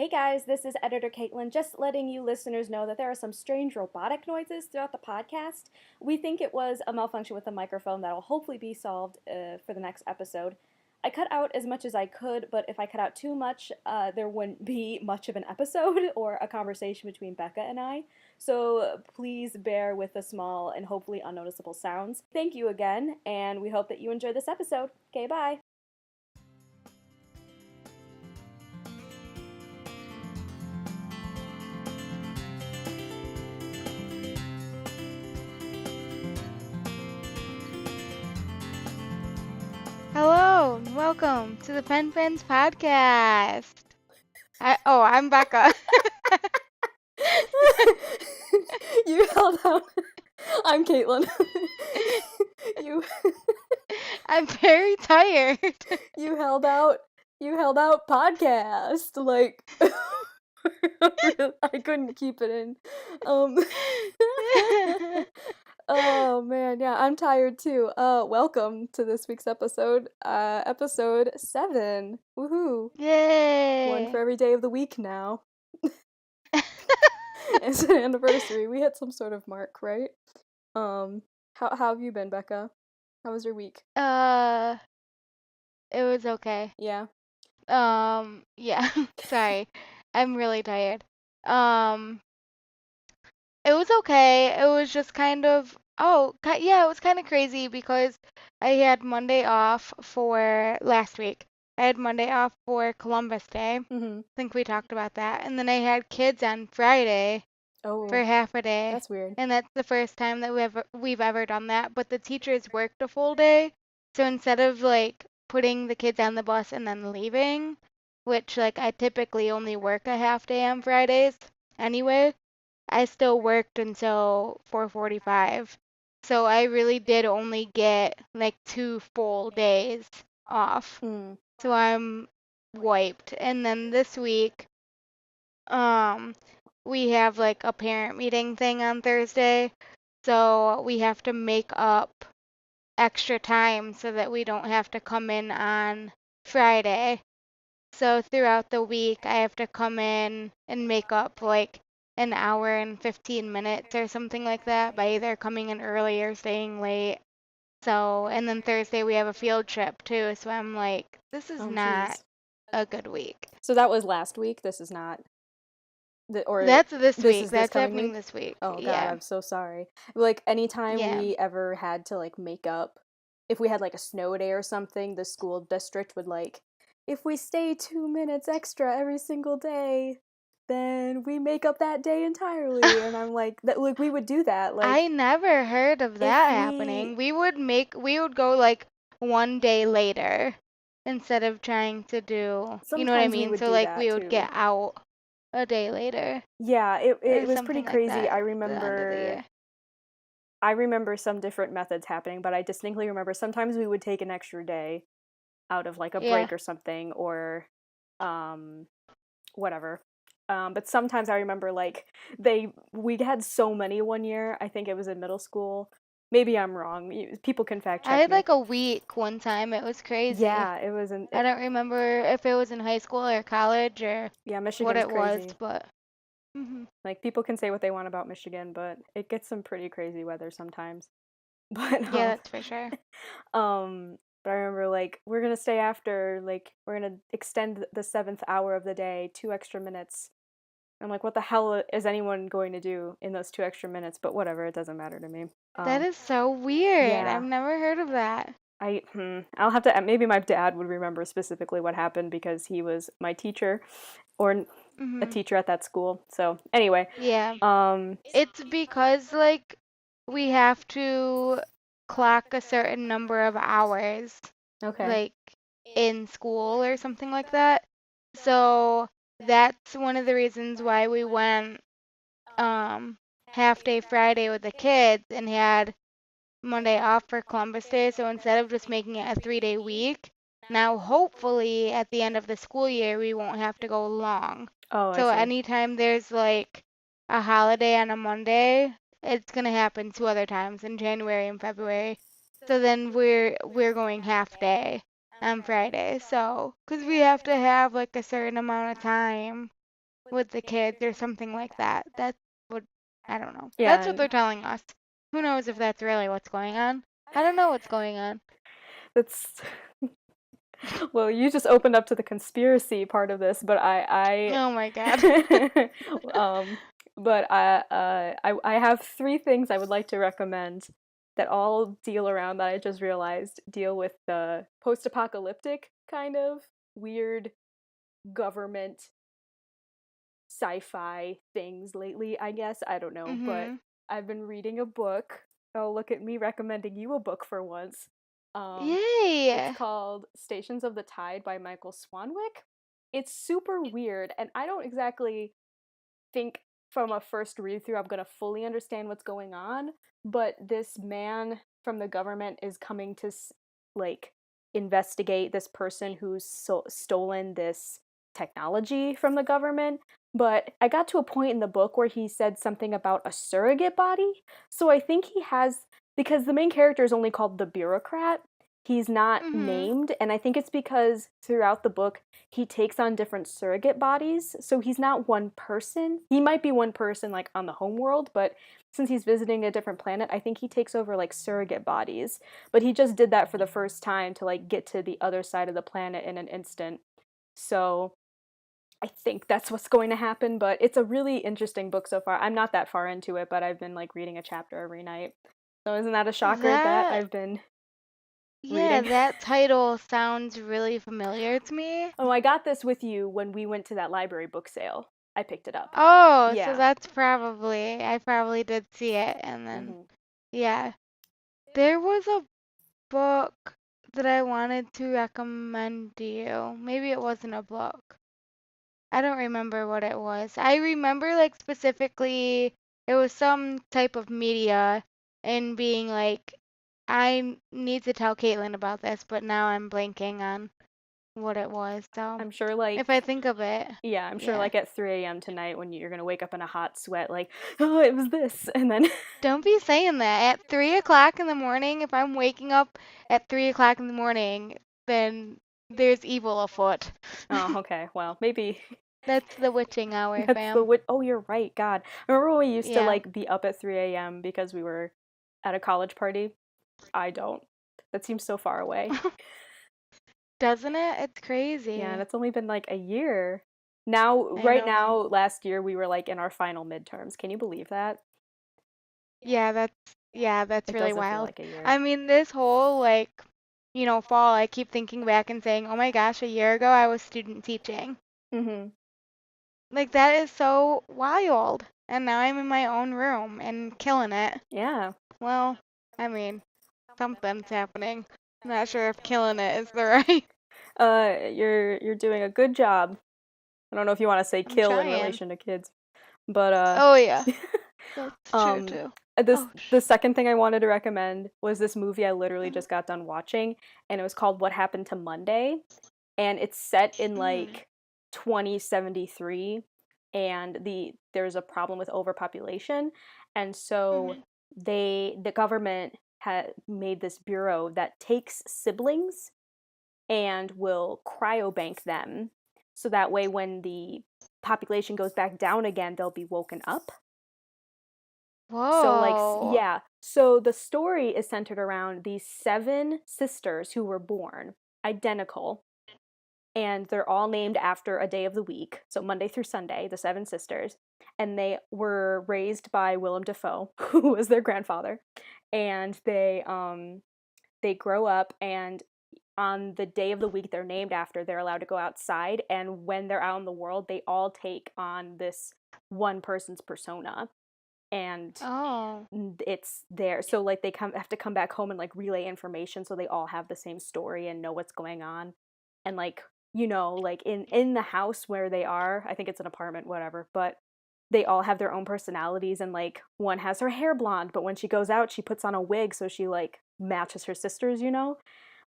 Hey guys, this is Editor Caitlin, just letting you listeners know that there are some strange robotic noises throughout the podcast. We think it was a malfunction with the microphone that will hopefully be solved for the next episode. I cut out as much as I could, but if I cut out too much, there wouldn't be much of an episode or a conversation between Becca and I. So please bear with the small and hopefully unnoticeable sounds. Thank you again, and we hope that you enjoy this episode. Okay, bye. Hello, and welcome to the Penfriends Podcast. I'm Becca. You held out. I'm Caitlin. I'm very tired. You held out podcast. Like I couldn't keep it in. Oh man, yeah, I'm tired too. Welcome to this week's episode. Episode 7. Woohoo. Yay. One for every day of the week now. It's an anniversary. We hit some sort of mark, right? How have you been, Becca? How was your week? It was okay. Yeah. Yeah. Sorry. I'm really tired. It was okay. It was just kind of, it was kind of crazy because I had Monday off for last week. I had Monday off for Columbus Day. Mm-hmm. I think we talked about that. And then I had kids on Friday for half a day. That's weird. And that's the first time that we've ever done that. But the teachers worked a full day. So instead of like putting the kids on the bus and then leaving, which like I typically only work a half day on Fridays anyway, I still worked until 4:45. So I really did only get like 2 full days off. Mm. So I'm wiped. And then this week, we have like a parent meeting thing on Thursday. So we have to make up extra time so that we don't have to come in on Friday. So throughout the week, I have to come in and make up like an hour and 15 minutes or something like that by either coming in early or staying late. So, and then Thursday we have a field trip too. So I'm like, this is not a good week. So that was last week. This is not. That's this week. That's happening this week. Oh god, yeah. I'm so sorry. Like anytime we ever had to like make up, if we had like a snow day or something, the school district would like, if we stay 2 minutes extra every single day, then we make up that day entirely. And I'm like, we would do that. Like I never heard of that happening. We would go like one day later instead of trying to do, you know what I mean? So like we would get out a day later. Yeah, it was pretty crazy. Like I remember some different methods happening, but I distinctly remember sometimes we would take an extra day out of like a break or something, or whatever. But sometimes I remember like we had so many one year. I think it was in middle school. Maybe I'm wrong. People can fact check me. I had like a week one time. It was crazy. Yeah, it was in. I don't remember if it was in high school or college or Michigan's what it crazy. was, but like people can say what they want about Michigan, but it gets some pretty crazy weather sometimes. But yeah, that's for sure. But I remember like we're gonna stay after, like we're gonna extend the 7th hour of the day 2 extra minutes. I'm like, what the hell is anyone going to do in those 2 extra minutes? But whatever, it doesn't matter to me. That is so weird. Yeah. I've never heard of that. I'll have to, maybe my dad would remember specifically what happened because he was my teacher or a teacher at that school. So anyway. Yeah. It's because like we have to clock a certain number of hours. Okay. Like in school or something like that. So that's one of the reasons why we went half day Friday with the kids and had Monday off for Columbus Day. So instead of just making it a 3-day week, now hopefully at the end of the school year we won't have to go long. Oh, so anytime there's like a holiday on a Monday, it's gonna happen 2 other times in January and February. So then we're going half day on Friday. So because we have to have like a certain amount of time with the kids or something like that. That's what, I don't know. Yeah, That's what they're telling us. Who knows if that's really what's going on? I don't know what's going on. that's well, you just opened up to the conspiracy part of this, but Oh my God. um, I have three things I would like to recommend that all deal around that I just realized deal with the post-apocalyptic kind of weird government sci-fi things lately, I guess. I don't know, but Mhm. I've been reading a book. Oh, look at me recommending you a book for once. It's Yay. called Stations of the Tide by Michael Swanwick. It's super weird, and I don't exactly think from a first read through I'm going to fully understand what's going on, but this man from the government is coming to like investigate this person who's stolen this technology from the government. But I got to a point in the book where he said something about a surrogate body. So I think he has, because the main character is only called the bureaucrat, he's not Mhm. named, and I think it's because throughout the book he takes on different surrogate bodies. So he's not one person. He might be one person like on the home world, but since he's visiting a different planet, I think he takes over like surrogate bodies. But he just did that for the first time to like get to the other side of the planet in an instant. So I think that's what's going to happen, but it's a really interesting book so far. I'm not that far into it, but I've been like reading a chapter every night. So isn't that a shocker that That, I've been yeah, reading? that title sounds really familiar to me. Oh, I got this with you when we went to that library book sale. I picked it up. Oh, so Yeah. that's probably, I probably did see it and then, Mhm. yeah. There was a book that I wanted to recommend to you. Maybe it wasn't a book. I don't remember what it was. I remember like specifically it was some type of media and being like, I need to tell Caitlin about this, but now I'm blanking on what it was. So I'm sure if I like think of it, yeah, I'm sure yeah. like at 3 a.m. tonight when you're gonna wake up in a hot sweat, like, oh, it was this, and then Don't be saying that. At 3 o'clock in the morning, if I'm waking up at 3 o'clock in the morning, then there's evil afoot. oh, okay, well, maybe That's the witching hour, that's the fam. what. Oh, you're right. God, I remember when we used to Yeah. like be up at 3 a.m. because we were at a college party. I don't. That seems so far away. Doesn't it? It's Yeah, and crazy. it's only been like a year. Now, I right know. now, last year we were like in our final midterms. Can you believe that? Yeah, that's It really doesn't feel wild. like a year. I mean, this whole like, fall, I keep thinking back and saying, "Oh my gosh, a year ago I was student teaching." Mhm. Like that is so wild. And now I'm in my own room and killing it. Yeah. Well, I mean, something's happening. I'm not sure if killing it is the right. You're doing a good job. I don't know if you want to say I'm kill in trying. relation to kids, but Oh yeah, that's true um, too. this Oh, the second thing I wanted to recommend was this movie I literally mm, just got done watching, and it was called What Happened to Monday, and it's set in mm, like 2073, and there's a problem with overpopulation, and so mhm. the government had made this bureau that takes siblings and will cryobank them so that way when the population goes back down again they'll be woken up. So like Whoa. yeah, so the story is centered around these seven sisters who were born identical, and they're all named after a day of the week, so Monday through Sunday, the seven sisters, and they were raised by Willem Dafoe who was their grandfather, and they grow up, and on the day of the week they're named after, they're allowed to go outside, and when they're out in the world, they all take on this one person's persona, and Oh. it's there. So like they have to come back home and like relay information so they all have the same story and know what's going on. And like, like in the house where they are, I think it's an apartment, whatever, but they all have their own personalities, and like one has her hair blonde, but when she goes out, she puts on a wig so she like matches her sisters.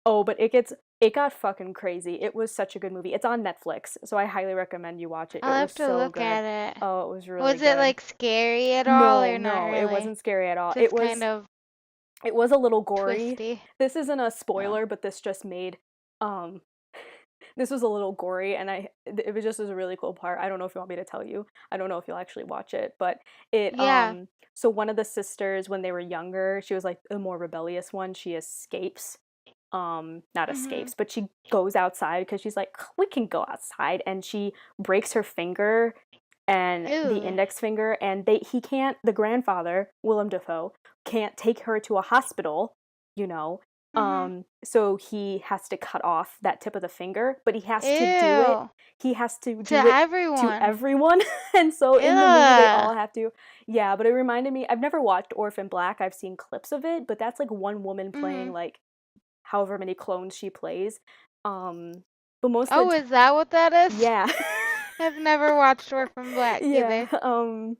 Oh, but it got fucking crazy. It was such a good movie. It's on Netflix, so I highly recommend you watch it. It I'll was have to so look good. at it. Oh, it was really Was it good. like scary at all No, or not no, it really? wasn't scary at all. Just kind of It was a little gory. twisty. This isn't a Oh. spoiler, but this just made um This was a little gory, and it was just was a really cool part. I don't know if you want me to tell you. I don't know if you'll actually watch it, but it Yeah. so one of the sisters when they were younger, she was like the more rebellious one. She escapes, not Mhm. escapes, but she goes outside because she's like, we can go outside, and she breaks her finger and the Ooh. index finger, and he can't, the grandfather, Willem Dafoe, can't take her to a hospital, you know. Mhm. So he has to cut off that tip of the finger, but Ew. he has to To do it to everyone. everyone. And so in the movie they Ugh. all have to. Yeah, but it reminded me, I've never watched Orphan Black. I've seen clips of it, but that's like one woman playing Mhm. like however many clones she plays. Um, but most of Oh, the is that what that is? yeah. I've never watched Orphan Black Yeah. either.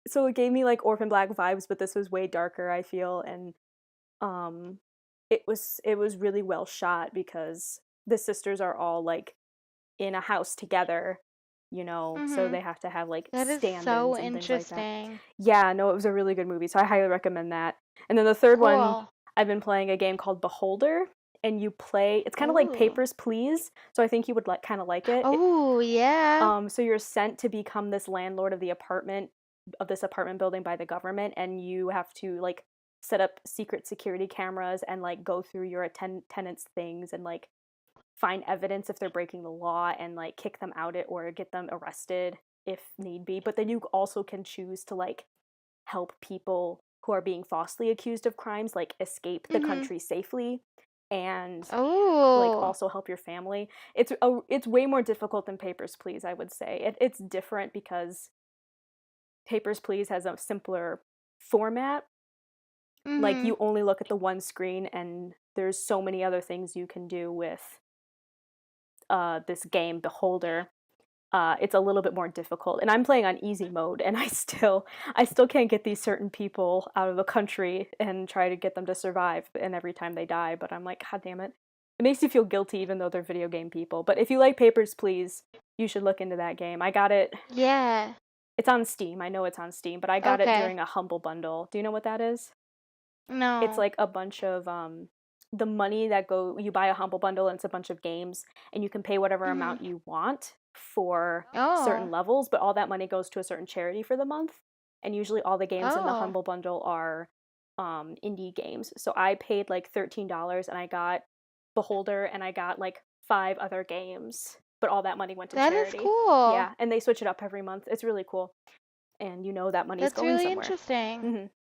So it gave me like Orphan Black vibes, but this was way darker, I feel, and um it was really well shot because the sisters are all like in a house together, so Mhm. they have to have like That is so stand-ins and things like that. interesting. Yeah, no, it was a really good movie, so I highly recommend that. And then the third one, Cool. I've been playing a game called Beholder, and you play, it's kind of like Ooh. Papers, Please, so I think you would like kind of like it. Oh, yeah. So you're sent to become this landlord of this apartment building by the government, and you have to like set up secret security cameras and like go through your tenants' things and like find evidence if they're breaking the law and like kick them out it or get them arrested if need be. But then you also can choose to like help people who are being falsely accused of crimes like escape the Mhm. country safely and like Oh. also help your family. It's way more difficult than Papers, Please, I would say. It's different because Papers, Please has a simpler format. Like Mhm. you only look at the one screen and there's so many other things you can do with this game Beholder. It's a little bit more difficult, and I'm playing on easy mode, and I still can't get these certain people out of the country and try to get them to survive, and every time they die, but I'm like, god damn it. It makes you feel guilty even though they're video game people. But if you like Papers, Please, you should look into that game. I got it. Yeah. It's on Steam. I know it's on Steam, but I got it Okay. during a Humble Bundle. Do you know what that is? It's No. like a bunch of the money that you buy a Humble Bundle, and it's a bunch of games, and you can pay whatever Mhm. amount you want for certain Oh. levels, but all that money goes to a certain charity for the month. And usually all the games in the Oh. Humble Bundle are indie games. So I paid like $13 and I got Beholder and I got like 5 other games, but all that money went to That is charity. cool. Yeah, and they switch it up every month. It's really cool. And that money's That's going really somewhere. interesting.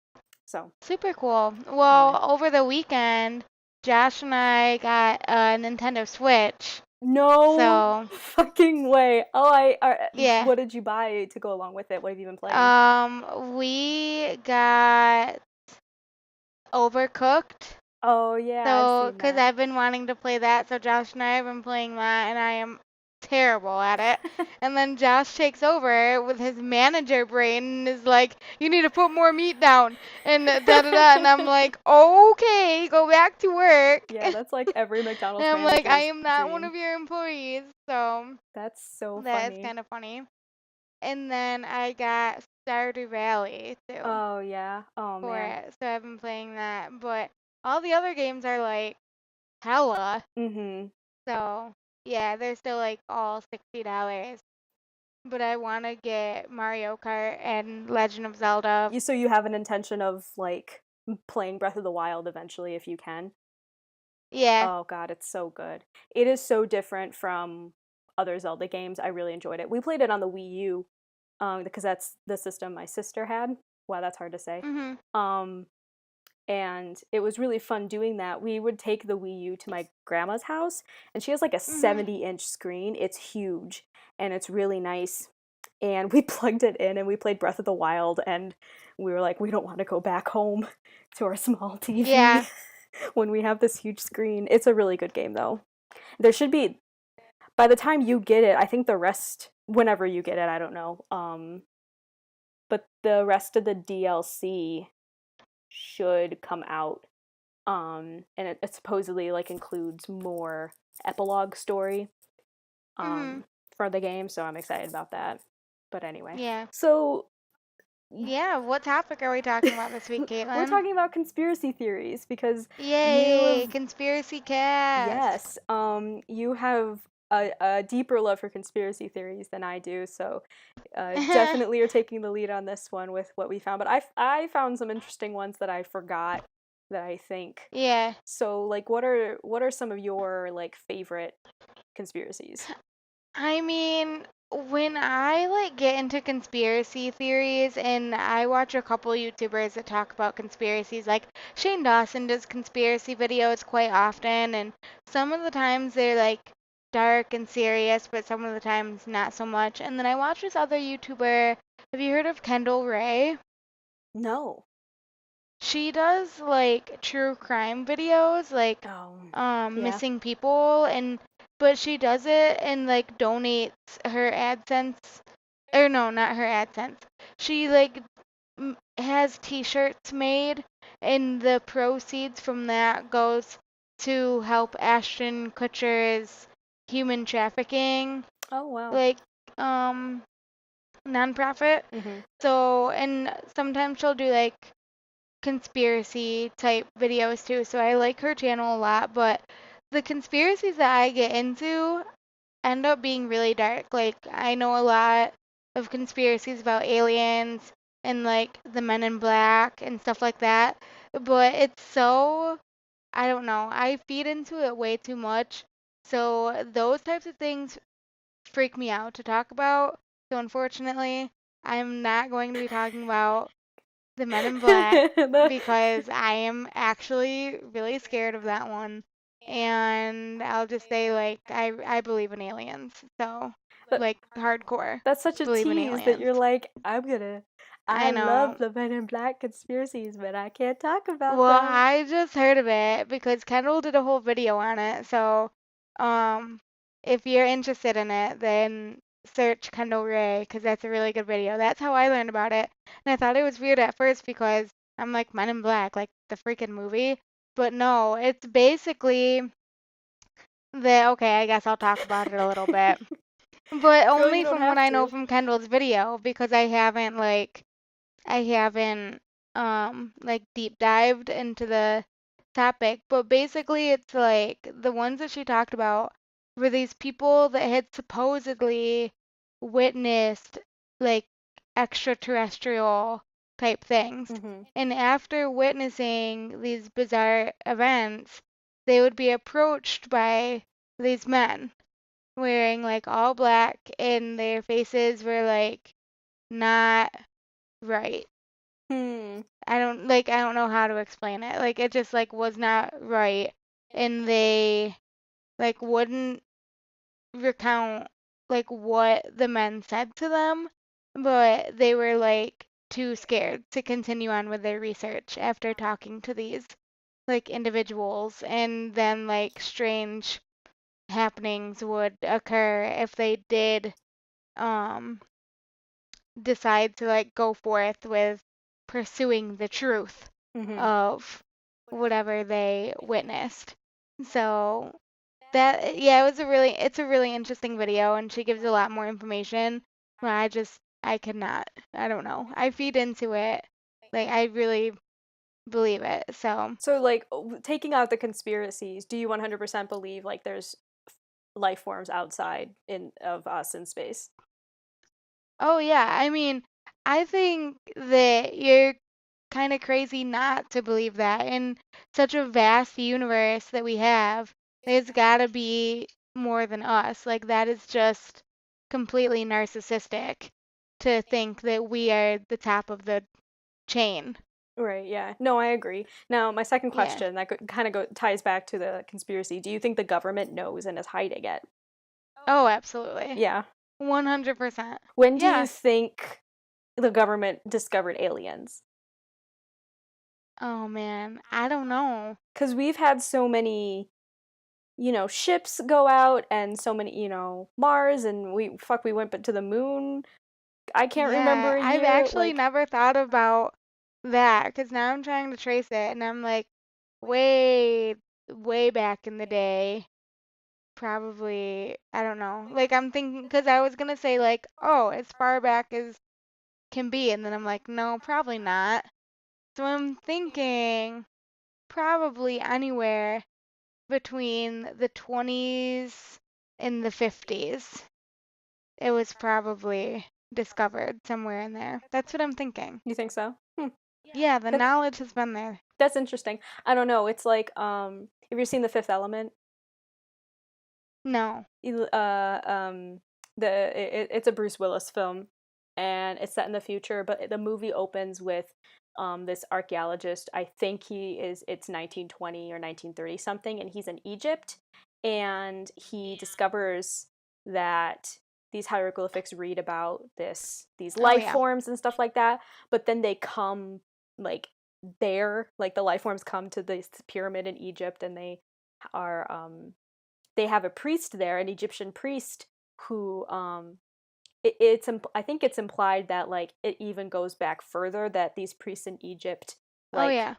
So, Super cool. anyway. Well, over the weekend, Josh and I got a Nintendo Switch. No So, fucking way. Oh, yeah. what did you buy to go along with it? What have you been playing? We got Overcooked. Oh, yeah, I've So, seen because that. I've been wanting to play that, so Josh and I have been playing that, and I am terrible at it. And then Josh takes over with his manager brain and is like, "You need to put more meat down," and da da da. And I'm like, "Okay, go back to work." Yeah, that's like every And McDonald's I'm like, "I manager's am not one dream. of your employees," so That's so that is funny. kind of funny. And then I got Stardew Valley too Oh, yeah. Oh, for man. it, so I've been playing that. But all the other games are like hella. Mm-hmm. So, yeah, they're still like all $60. But I want to get Mario Kart and Legend of Zelda. So you have an intention of like playing Breath of the Wild eventually if you can? Yeah. Oh god, it's so good. It is so different from other Zelda games. I really enjoyed it. We played it on the Wii U, because that's the system my sister had. Wow, that's hard to say. Mhm. Um, and it was really fun doing that. We would take the Wii U to my grandma's house, and she has like a Mhm. 70-inch screen. It's huge, and it's really nice. And we plugged it in, and we played Breath of the Wild, and we were like, we don't want to go back home to our small TV Yeah. when we have this huge screen. It's a really good game, though. There should be, by the time you get it, I think the rest, whenever you get it, I don't know. But the rest of the DLC should come out. And it supposedly like includes more epilogue story Mhm. for the game, so I'm excited about that. But anyway, Yeah. so Yeah. What topic are we talking about this week, we're Caitlin? talking about conspiracy theories because you Yay! have Conspiracy cast. yes, you have a deeper love for conspiracy theories than I do, so definitely you're taking the lead on this one with what we found. But I found some interesting ones that I forgot that I think. Yeah. So like, what are some of your like favorite conspiracies? I mean, when I like get into conspiracy theories and I watch a couple YouTubers that talk about conspiracies, like Shane Dawson does conspiracy videos quite often, and some of the times they're like dark and serious, but some of the times not so much. And then I watch this other YouTuber. Have you heard of Kendall Ray? No. She does like true crime videos, like Oh, yeah. missing people, and but she does it and like donates her AdSense, or no, not her AdSense. She like has t-shirts made, and the proceeds from that goes to help Ashton Kutcher's human trafficking Oh, wow. like nonprofit. Mm-hmm. So, and sometimes she'll do like conspiracy type videos too, so I like her channel a lot, but the conspiracies that I get into end up being really dark. Like, I know a lot of conspiracies about aliens and like the men in black and stuff like that, but it's so, I don't know, I feed into it way too much. So, those types of things freak me out to talk about. So, unfortunately, I'm not going to be talking about the Men in Black The, because I am actually really scared of that one. And I'll just say like I believe in aliens. So that like hardcore that's such a believe in tease that aliens. you're like, I I love know. the Men in Black conspiracies, but I can't talk about Well, them. I just heard of it because Kendall did a whole video on it. So, um, if you're interested in it, then search Kendall Ray because that's a really good video. That's how I learned about it. And I thought it was weird at first because I'm like Men in Black, like the freaking movie. But no, it's basically okay, I guess I'll talk about it a little bit. But Girl, you only don't from what have I know to. from Kendall's video because I haven't like deep dived into the topic, but basically it's like the ones that she talked about were these people that had supposedly witnessed like extraterrestrial type things. Mm-hmm. And after witnessing these bizarre events, they would be approached by these men wearing like all black and their faces were like not right. Hmm. I don't know how to explain it. Like it just like was not right. And they like wouldn't recount like what the men said to them, but they were like too scared to continue on with their research after talking to these like individuals, and then like strange happenings would occur if they did um decide to like go forth with pursuing the truth Mm-hmm. of whatever they witnessed. So that yeah, it's a really interesting video and she gives a lot more information. But I cannot. I don't know. I feed into it. Like I really believe it. So So, like, taking out the conspiracies, do you 100% believe like there's life forms outside in of us in space? oh yeah, I mean, I think that you're kind of crazy not to believe that. In such a vast universe that we have, there's got to be more than us. Like, that is just completely narcissistic to think that we are the top of the chain. Right, yeah. No, I agree. Now, my second Yeah. question that kind of ties back to the conspiracy. Do you think the government knows and is hiding it? Oh, absolutely. Yeah. 100%. When do you Yeah. think the government discovered aliens? Oh man, I don't know. Because we've had so many, ships go out and so many, Mars and we went to the moon. I can't Yeah, remember a I've year. actually Like, never thought about that because now I'm trying to trace it and I'm like, way, way back in the day, probably, I don't know. Like, I'm thinking, because I was gonna say, like, oh, as far back as can be, and then I'm like, no, probably not. So I'm thinking probably anywhere between the 20s. in the 50s. It was probably discovered somewhere in there. That's what I'm thinking. You think so? Yeah, the That's knowledge has been there. that's interesting. I don't know. It's like have you seen The Fifth Element? No. It's a Bruce Willis film, and it's set in the future. But the movie opens with this archaeologist. I think it's 1920 or 1930 something, and he's in Egypt, and he discovers that these hieroglyphics read about these Oh, life yeah. forms and stuff like that. But then they come like the life forms come to this pyramid in Egypt, and are they have a priest there, an Egyptian priest who I think it's implied that like it even goes back further, that these priests in Egypt Oh, like yeah.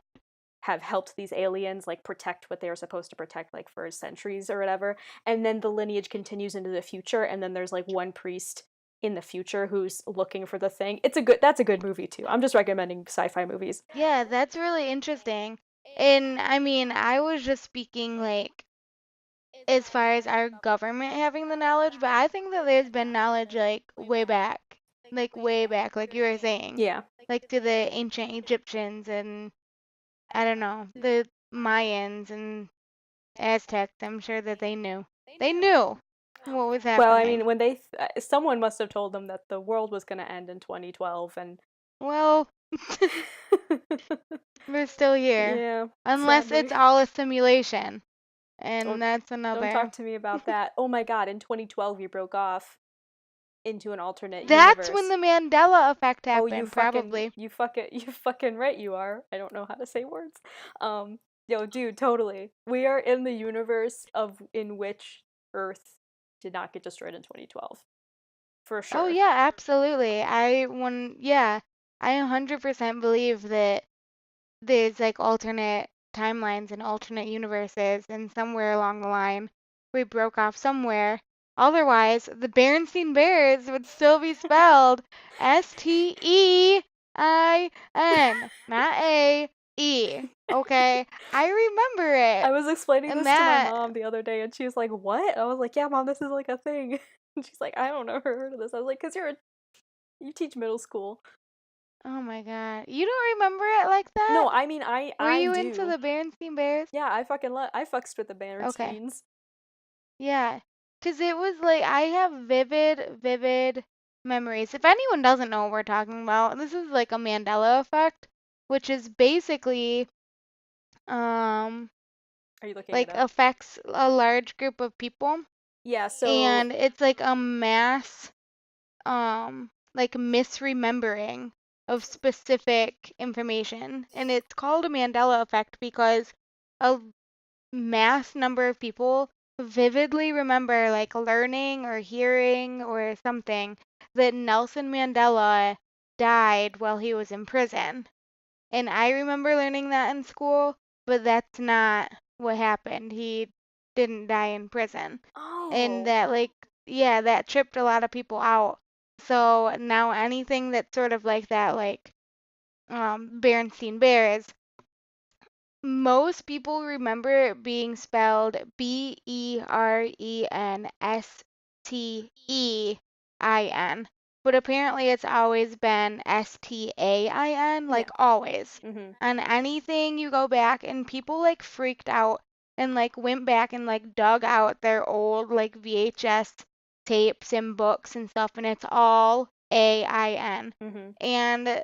have helped these aliens like protect what they were supposed to protect like for centuries or whatever, and then the lineage continues into the future, and then there's like one priest in the future who's looking for the thing. That's a good movie too. I'm just recommending sci-fi movies. Yeah, that's really interesting. And I mean, I was just speaking like as far as our government having the knowledge, but I think that there's been knowledge like way back, like you were saying, Yeah. like to the ancient Egyptians and I don't know, the Mayans and Aztecs. I'm sure that they knew. They knew what was Well, I mean, happening. someone must have told them that the world was going to end in 2012, and Well, we're still here. yeah, Unless it's sadly. all a simulation. Don't And that's don't talk another. to me about that. Oh my God, in 2012 you broke off into an alternate That's when universe. the Mandela effect Oh, happened, probably. you fucking right you are. I don't know how to say words. Yo, dude, totally. We are in the universe of in which Earth did not get destroyed in 2012. For Oh, sure. yeah, absolutely. Yeah, I 100% believe that there's like alternate timelines and alternate universes, and somewhere along the line we broke off somewhere. Otherwise, the Berenstain Bears would still be spelled Stein, not A-E. Okay? I remember I it. was explaining And this to my that, mom the other day, and she was like, "What?" I was like, "Yeah, mom, this is like a thing." And she's like, "I don't know, never heard of this." I was like, "Cause you teach middle school." oh my God. You don't remember it like that? No, I mean, Were I you into do. the Berenstain Bears? Yeah, I fucks with the Okay. Berenshteins. Yeah, 'cause it was like I have vivid memories. If anyone doesn't know what we're talking about, this is like a Mandela effect, which is basically um Are you looking it like up? affects a large group of people, Yeah. So and it's like a mass like misremembering of specific information, and it's called a Mandela effect because a mass number of people vividly remember like learning or hearing or something that Nelson Mandela died while he was in prison. And I remember learning that in school, but that's not what happened. He didn't die in prison. And oh, that like yeah, that tripped a lot of people out. So now anything that's sort of like that, like Berenstain Bears, most people remember it being spelled Berenstein, but apparently it's always been Stain, yeah. like always. Mhm. And anything you go back and people like freaked out and like went back and like dug out their old like VHS tapes and books and stuff, and it's all AIN. Mhm. And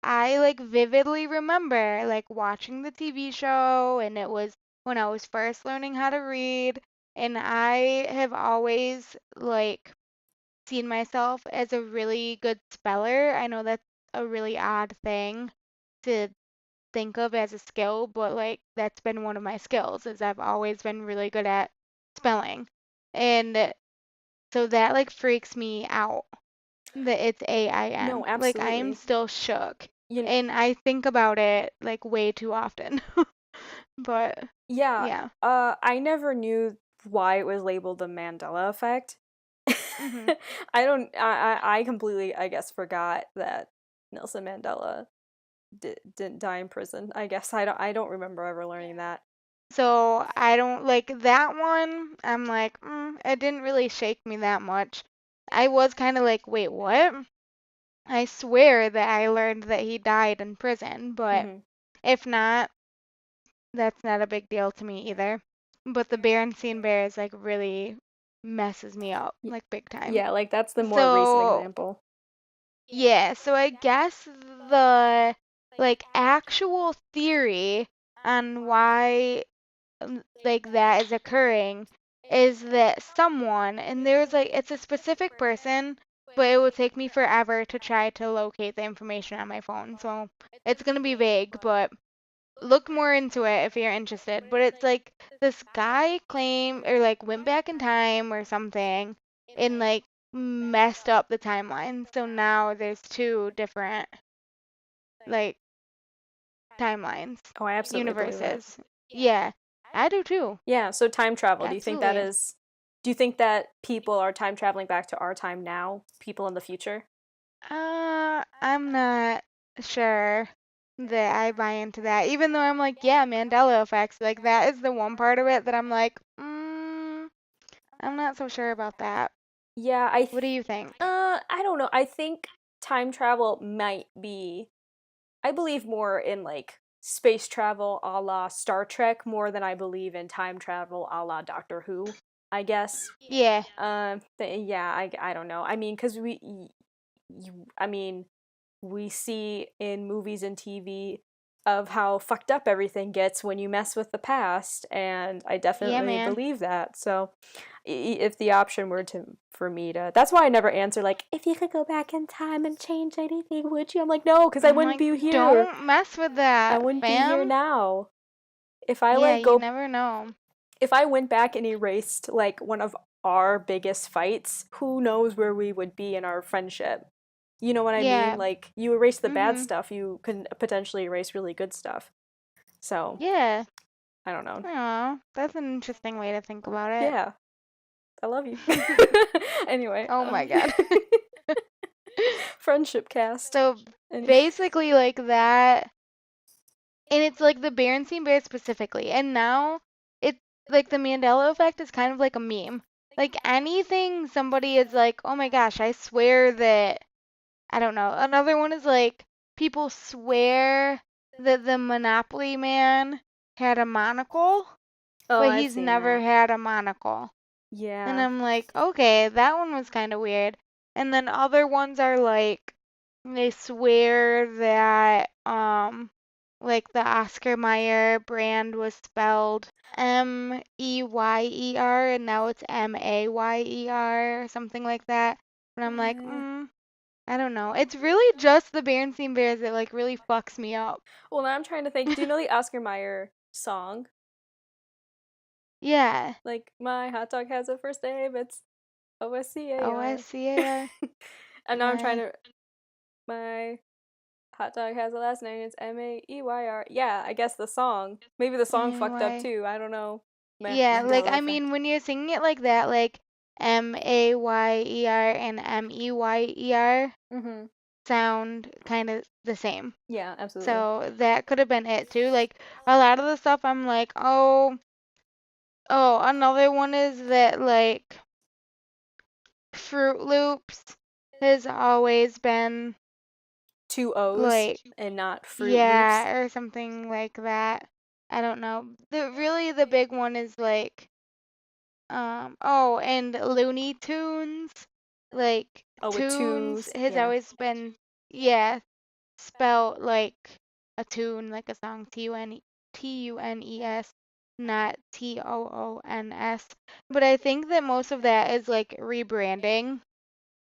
I like vividly remember like watching the TV show, and it was when I was first learning how to read, and I have always like seen myself as a really good speller. I know that's a really odd thing to think of as a skill, but like that's been one of my skills is I've always been really good at spelling. And so that like freaks me out that it's No, AIN. Like I am absolutely. still shook. You And I think about it like way too often. But Yeah. yeah. I never knew why it was labeled the Mandela effect. Mhm. I don't. I completely, I guess, forgot that Nelson Mandela didn't die in prison. I guess I don't remember ever learning that. So I don't like that one. I'm like, it didn't really shake me that much. I was kind of like, wait, what? I swear that I learned that he died in prison, but Hmm. if not, that's not a big deal to me either. But the Berenstain Bears like really messes me up, like big time. Yeah, like that's the more recent So example. yeah, so I guess the like actual theory on why like that is occurring is that someone, and there's like it's a specific person, but it will take me forever to try to locate the information on my phone. So it's gonna be vague, but look more into it if you're interested. But it's like this guy claimed or like went back in time or something and like messed up the timeline. So now there's two different like timelines, Oh, I absolutely believe it. universes. Yeah, I do too. Yeah, so time travel, Absolutely. do you think that people are time traveling back to our time now, people in the future? I'm not sure that I buy into that, even though I'm like, yeah, Mandela effects, like that is the one part of it that I'm like, I'm not so sure about that. Yeah, What do you think? I don't know. I think time travel might be, I believe more in like space travel a la Star Trek more than I believe in time travel a la Doctor Who, I guess. Yeah, Yeah, I don't know. I mean, because I mean, we see in movies and TV of how fucked up everything gets when you mess with the past, and I yeah, definitely man. believe that. So, if the option were to for me to, that's why I never answer like, if you could go back in time and change anything, would you? I'm like, no, because I I'm wouldn't like, be here. don't mess with I that, wouldn't be here fam. now. If I Yeah, like you go, never know. if I went back and erased like one of our biggest fights, who knows where we would be in our friendship? You know what I mean? Yeah, Like, you erase the bad mm-hmm. stuff, you can potentially erase really good stuff. So, Yeah. I don't know. Oh, that's an interesting way to think about Yeah, I love you. it. Anyway, Oh my God. friendship cast. So Any- basically like that, and it's like the Berenstain Bears specifically. And now it's like the Mandela effect is kind of like a meme. Like anything somebody is like, "Oh my gosh, I swear that I don't know." Another one is like people swear that the Monopoly man had a monocle, oh, but I've he's seen never that. had a monocle. And Yeah. I'm like, okay, that one was kind of weird. And then other ones are like, they swear that, like the Oscar Mayer brand was spelled Meyer and now it's Mayer or something like that. And I'm like, Uh, I don't know. It's really just the Berenstain Bears that like really fucks me up. well, now I'm trying to think. Do you know the Oscar Mayer song? Yeah. Like, my hot dog has a first name, it's OSCAR. OSCAR. And now I'm trying My. to. My hot dog has a last name, it's Maeyr. Yeah, I guess the song. Maybe the song fucked up My. too. I don't know. Yeah, like Mandela I mean effect. when you're singing it like that, like Mayer and Meyer Mm-hmm. sound kind of the same. Yeah, absolutely. So that could have been it too. Like a lot of the stuff I'm like, oh, another one is that like Fruit Loops has always been Two O's like and not Fruit Loops. yeah, or something like that. I don't know. The big one is like oh, and Looney Tunes, like Oh, with tunes twos. has Yeah. always been, yeah, spelled like a tune, like a song, Tunes, not Toons. But I think that most of that is like rebranding.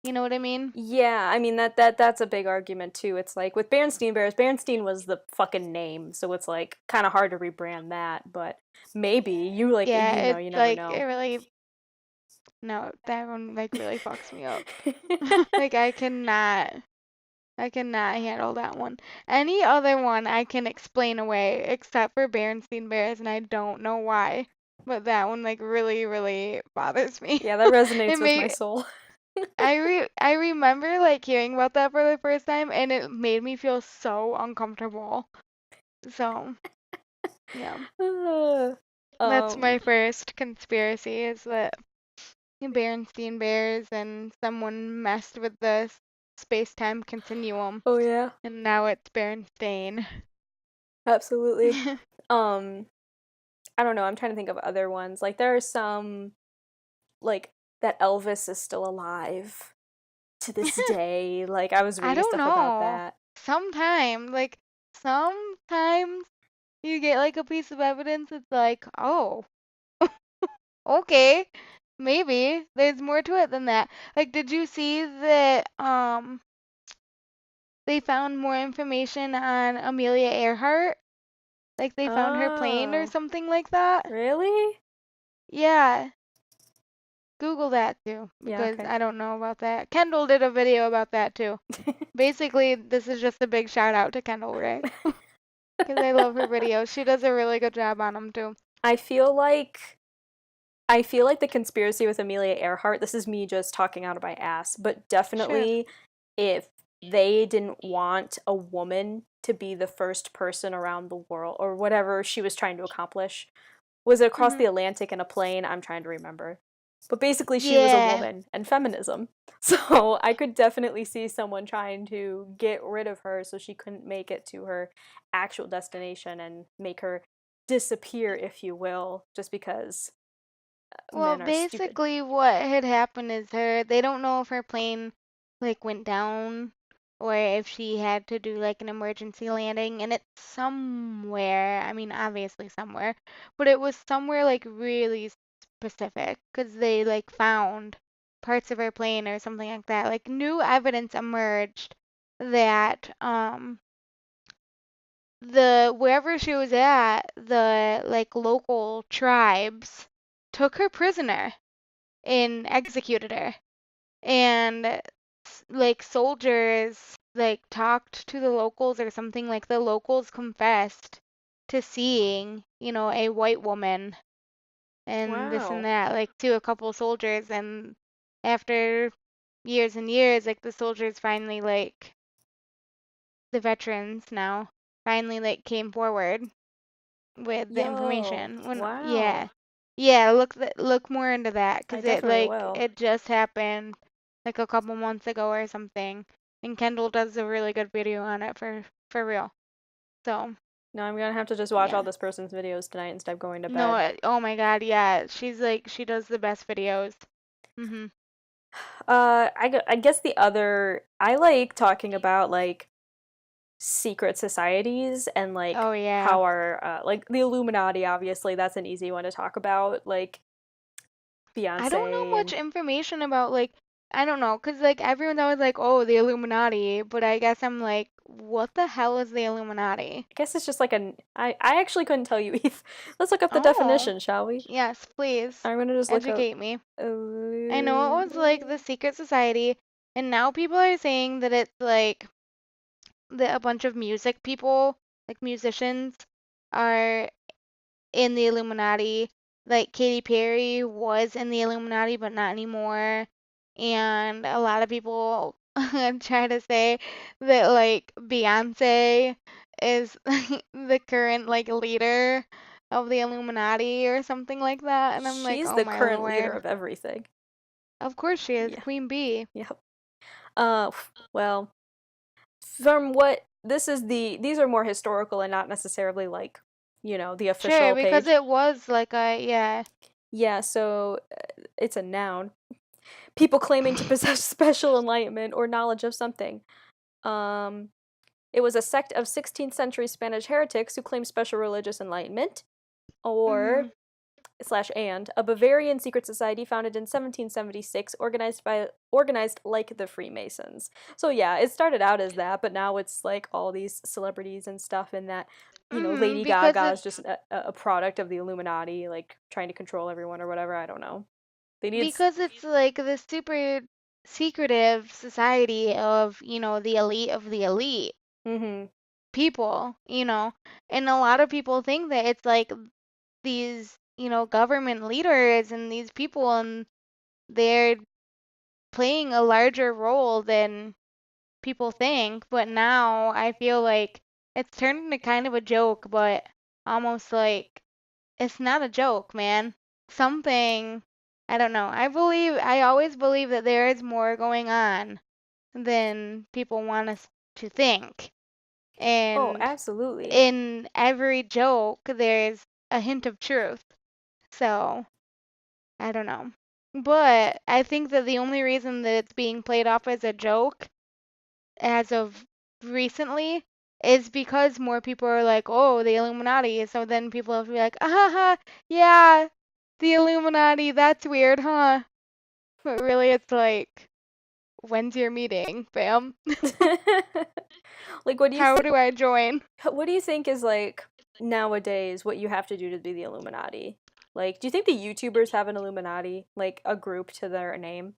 You know what I mean? Yeah, I mean that's a big argument too. It's like with Berenstain Bears, Berenstain was the fucking name, so it's like kind of hard to rebrand that, but maybe you like Yeah, you know, it you never like it know. really, no, that one like really fucks me up. Like I cannot handle that one. Any other one I can explain away except for Berenstain Bears, and I don't know why. But that one like really, really bothers me. Yeah, that It resonates with my made soul. I remember like hearing about that for the first time, and it made me feel so uncomfortable. So Yeah. Uh, That's um, my first conspiracy is that Berenstein Bears and someone messed with the space-time continuum, oh yeah, and now it's Berenstain. absolutely. Um, I don't know. I'm trying to think of other ones. Like there are some like that Elvis is still alive to this day. Like I was I reading don't stuff about know. that. Sometimes you get like a piece of evidence, it's like, oh, okay, maybe there's more to it than that. Like, did you see that they found more information on Amelia Earhart? Like they found her plane or Oh, something like that? really? Yeah, Google that too, Yeah, because okay. I don't know about that. Kendall did a video about that too. Basically, this is just a big shout out to Kendall, right? Because I love her videos. She does a really good job on them too. I feel like I feel like the conspiracy with Amelia Earhart, this is me just talking out of my ass, but Sure. definitely if they didn't want a woman to be the first person around the world or whatever she was trying to accomplish, was it across Hmm. the Atlantic in a plane? I'm trying to remember. But basically, she was a Yeah. woman and feminism. So I could definitely see someone trying to get rid of her so she couldn't make it to her actual destination and make her disappear, if you will, just because Well, men are stupid. basically what had happened is they don't know if her plane like went down or if she had to do like an emergency landing and it's somewhere, I mean obviously somewhere, but it was somewhere like really specific because they like found parts of her plane or something like that. Like new evidence emerged that the wherever she was at, the like local tribes took her prisoner and executed her. And like soldiers like talked to the locals or something like the locals confessed to seeing, a white woman and this and Wow. that, like to a couple soldiers. And after years and years, like the soldiers finally like the veterans now finally like came forward with the Yo. information. When Wow. yeah. Yeah, look more into that I 'cause it definitely like will. it just happened like a couple months ago or something. And Kendall does a really good video on it for real. So, Now I'm gonna have to just watch all yeah. this person's videos tonight instead of going to No, bed. oh my God, yeah. She does the best videos. Mhm. I guess the other I like talking about like secret societies and like Oh yeah. how our like the Illuminati. Obviously, that's an easy one to talk about. Like I don't know Beyonce much and information about like I don't know, 'cause like everyone's always like, "Oh, the Illuminati," but I guess I'm like, "What the hell is the Illuminati?" I guess it's just like an I actually couldn't tell you. Let's look up the Oh, definition, shall we? yes, please I'm gonna just look up. educate me. I know it was like Illu- the secret society, and now people are saying that it's like that a bunch of music people, like musicians, are in the Illuminati. Like Katy Perry was in the Illuminati, but not anymore. And a lot of people try to say that like Beyonce is the current like leader of the Illuminati or something like that. And I'm like, She's oh the my current leader Lord. of everything. Of course she is, Yeah. Queen Bee. Yep. Well, from what this is these are more historical and not necessarily like, the Sure, official because page. it was like yeah. Yeah, so it's a noun. People claiming to possess special enlightenment or knowledge of something. Um, it was a sect of 16th century Spanish heretics who claimed special religious enlightenment, or Hmm. slash and a Bavarian secret society founded in 1776, organized like the Freemasons. So yeah, it started out as that, but now it's like all these celebrities and stuff, and that Lady Because Gaga is it's just a product of the Illuminati, like trying to control everyone or whatever. I don't know. They need. like the super secretive society of, the elite of the elite Mm-hmm. people, and a lot of people think that it's like these, government leaders and these people and they're playing a larger role than people think, but now I feel like it's turned into kind of a joke, but almost like it's not a joke, man. Something, I don't know. I always believe that there is more going on than people want us to think. Oh, And absolutely. in every joke, there's a hint of truth. So, I don't know. But I think that the only reason that it's being played off as a joke as of recently is because more people are like, oh, the Illuminati. So then people have to be like, ah, ha, ha, yeah, the Illuminati, that's weird, huh? But really, it's like, when's your meeting, fam? Like, How do I join? what do you think is like nowadays what you have to do to be the Illuminati? Like, do you think the YouTubers have an Illuminati, like a group to their name?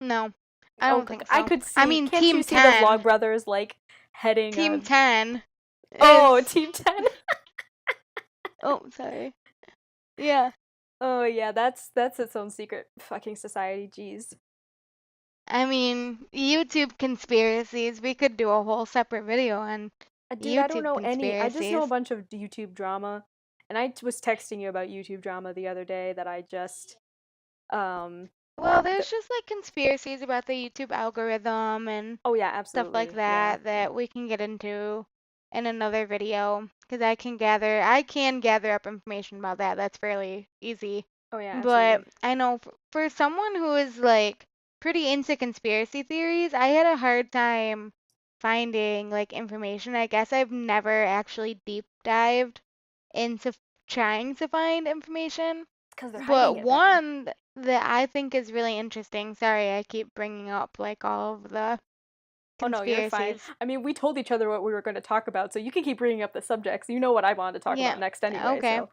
No, I Oh, don't think I so. could I see. mean, Can't you Team see the 10. Vlogbrothers like heading Team a? 10 Oh, is. Team 10. Oh, sorry. Yeah. Oh yeah, that's its own secret fucking society. Jeez. I mean, YouTube conspiracies. We could do a whole separate video on Dude, I don't YouTube know any. I just know a conspiracies. bunch of YouTube drama, and I was texting you about YouTube drama the other day that I just um. Well, The, there's just like conspiracies about the YouTube algorithm and oh yeah, stuff like absolutely. Yeah. that that we can get into in another video because I can gather up information about that. That's fairly easy. Oh yeah, But absolutely. I know for someone who is like pretty into conspiracy theories, I had a hard time finding like information. I guess I've never actually deep dived into trying to find information. Because they're hiding But it, Becca. one that I think is really interesting, sorry, I keep bringing up like all of the Oh no, you're fine. conspiracies. I mean, we told each other what we were going to talk about, so you can keep bringing up the subjects. You know what I wanted to talk about Yeah, next anyway, okay. so.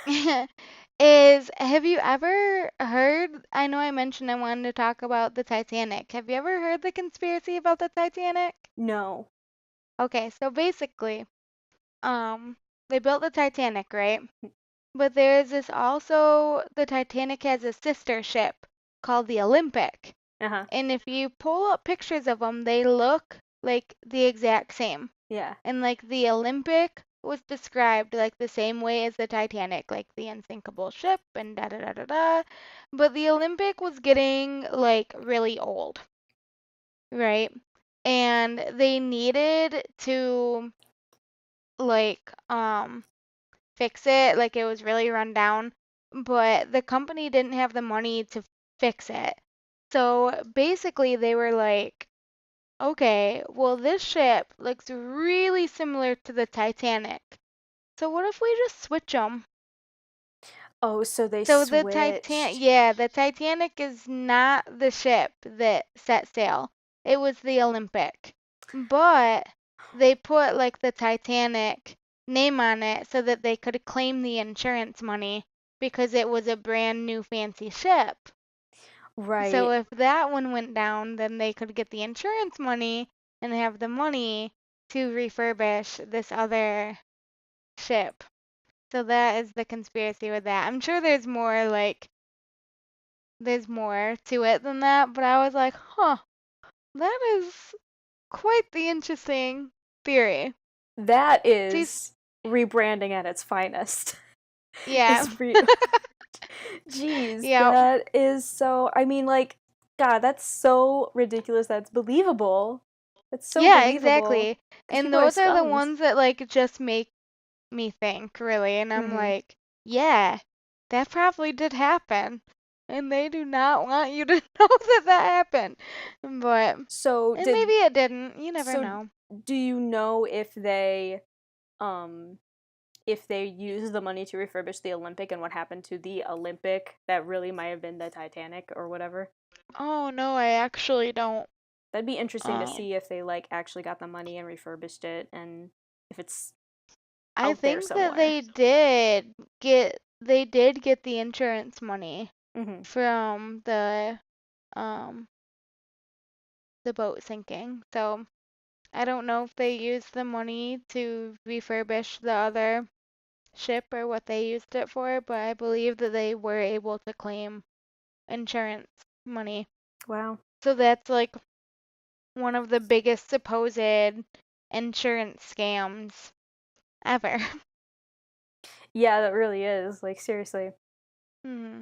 Have you ever heard? I know I mentioned I wanted to talk about the Titanic. Have you ever heard the conspiracy about the Titanic? No. Okay, so basically, they built the Titanic, right? But there's this also, the Titanic has a sister ship called the Olympic. Uh huh. And if you pull up pictures of them, they look like the exact same. Yeah. And like the Olympic was described like the same way as the Titanic, like the unsinkable ship and da da da da da. But the Olympic was getting like really old, right? And they needed to like fix it, like it was really run down, but the company didn't have the money to fix it. So basically they were like, okay, well, this ship looks really similar to the Titanic. So what if we just switch them? Oh, so they So switched. the Titanic is not the ship that set sail. It was the Olympic. But they put like the Titanic name on it so that they could claim the insurance money because it was a brand new fancy ship. So Right. if that one went down, then they could get the insurance money and have the money to refurbish this other ship. So that is the conspiracy with that. I'm sure there's more to it than that, but I was like, huh, that is quite the interesting theory. That She's, is rebranding at its finest. yeah, is re- Jeez, yeah, that is so. I mean, like, God, that's so ridiculous. That's believable. That's so yeah, believable. exactly. Because And people are those are the scums. ones that like just make me think, really. And I'm Hmm. like, yeah, that probably did happen. And they do not want you to know that that happened. But, So and maybe it didn't. You never so know. do you know um if they used the money to refurbish the Olympic and what happened to the Olympic that really might have been the Titanic or whatever? Oh no, I actually don't. That'd be interesting to Um, see if they like actually got the money and refurbished it and if it's I out there think that somewhere. they did get the insurance money Hmm. from um the boat sinking. So I don't know if they used the money to refurbish the other ship or what they used it for, but I believe that they were able to claim insurance money. Wow. So that's like one of the biggest supposed insurance scams ever. Yeah, that really is. Like, seriously. Hmm.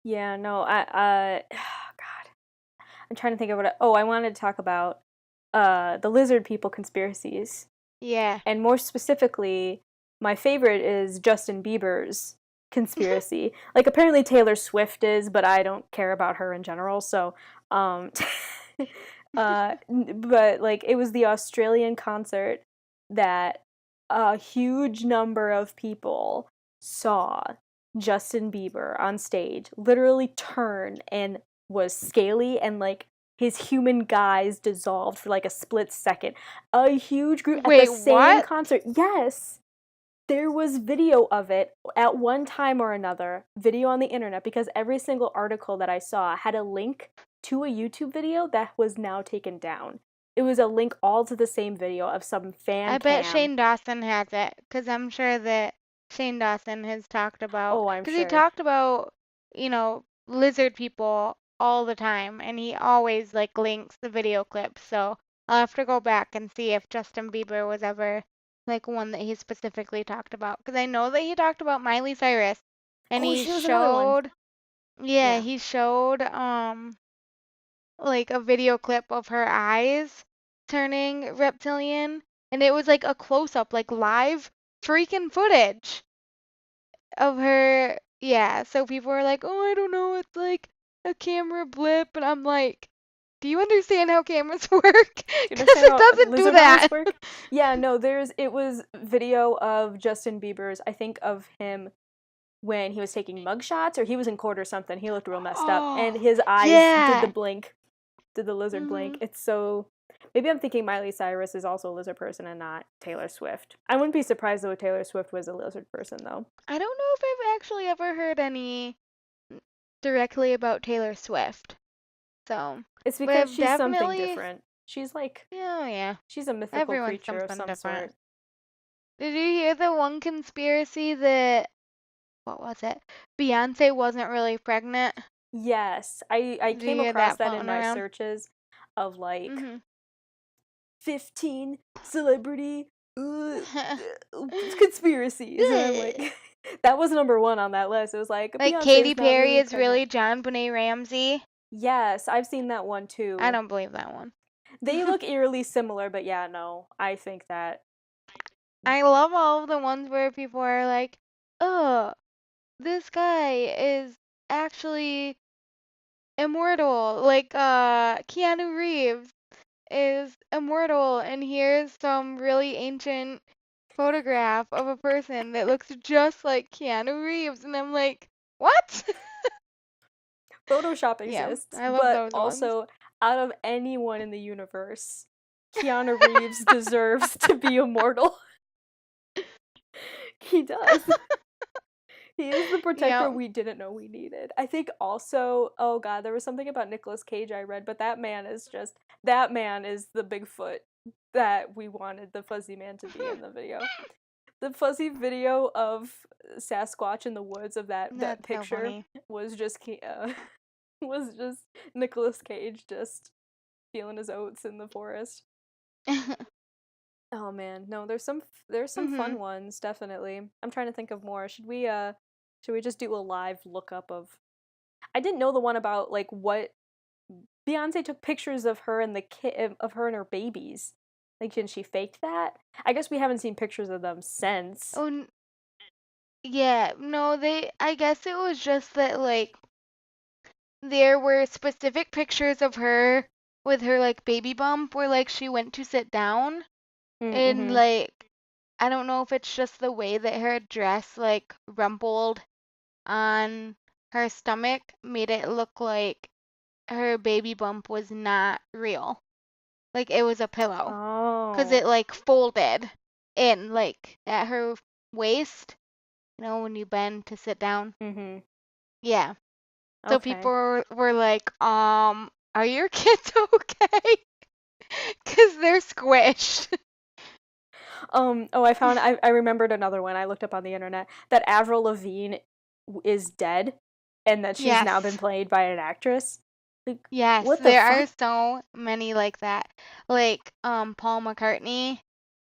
Yeah, no, God. I'm trying to think of what I wanted to talk about the lizard people conspiracies. Yeah. And more specifically, my favorite is Justin Bieber's conspiracy. Like, apparently Taylor Swift is, but I don't care about her in general, so um but like it was the Australian concert that a huge number of people saw Justin Bieber on stage literally turn and was scaly and like his human guise dissolved for like a split second. A huge group at the Wait, same what? concert. Yes. There was video of it at one time or another, video on the internet, because every single article that I saw had a link to a YouTube video that was now taken down. It was a link all to the same video of some fan I bet cam. Shane Dawson has it, because I'm sure that Shane Dawson has talked about, Oh, I'm because he sure. talked about, lizard people all the time, and he always like links the video clips. So I'll have to go back and see if Justin Bieber was ever like one that he specifically talked about, because I know that he talked about Miley Cyrus, and Oh, she was another one. yeah, Yeah. he showed like a video clip of her eyes turning reptilian, and it was like a close up, like live freaking footage of her. Yeah, so people were like, "Oh, I don't know, it's like a camera blip," and I'm like, "Do you understand how cameras work? Do you Because understand it how doesn't do lizard eyes that." work? Yeah, no, it was video of Justin Bieber's, I think of him when he was taking mugshots or he was in court or something. He looked real messed up and Oh, his eyes did the yeah. blink, did the lizard blink. Mhm. It's so maybe I'm thinking Miley Cyrus is also a lizard person and not Taylor Swift. I wouldn't be surprised though if Taylor Swift was a lizard person though. I don't know if I've actually ever heard any directly about Taylor Swift. So, It's but because I've she's something definitely, different. She's like yeah, yeah. she's a mythical Everyone's creature of something some different. sort. Did you hear the one conspiracy that, what was it? Beyonce wasn't really pregnant? Yes, I Did you came hear across that that in floating my around? searches of like Mm-hmm. 15 celebrity conspiracies and I'm like that was number 1 on that list. It was like Like Katy Beyonce's not Perry really is pregnant. really John Benet Ramsey? Yes, I've seen that one I too. don't believe that one. They look eerily similar, but yeah, no, I think that. I love all of the ones where people are like, oh, this guy is actually immortal. Like, Keanu Reeves is immortal, and here's some really ancient photograph of a person that looks just like Keanu Reeves, and I'm like, what? Photoshop Yeah, exists, I love but those ones. also out of anyone in the universe, Keanu Reeves deserves to be immortal. He does. He is the protector Yeah, we didn't know we needed. I think also, oh god, there was something about Nicolas Cage I read, but that man is the Bigfoot that we wanted the fuzzy man to be in the video. The fuzzy video of Sasquatch in the woods of that that's so picture funny. was just was just Nicolas Cage just feeling his oats in the forest. Oh man, no, there's some Hmm. fun ones definitely. I'm trying to think of more. Should we just do a live lookup of I didn't know the one about like what Beyonce took pictures of her and the kid of her and her babies. Like, and she faked that? I guess we haven't seen pictures of them since. Oh, yeah, no, I guess it was just that, like, there were specific pictures of her with her, like, baby bump where, like, she went to sit down, and, Mm-hmm. like, I don't know if it's just the way that her dress, like, rumpled on her stomach made it look like her baby bump was not real. Like, it was a pillow. 'Cause Oh. it, like, folded in, like, at her waist, when you bend to sit down. Mm-hmm. Yeah. So people Okay. were like, are your kids okay? 'Cause they're squished. I remembered another one I looked up on the internet that Avril Lavigne is dead and that she's now been Yes. played by an actress. Like, Yes, what the there are fuck? so many like that. Like, Paul McCartney.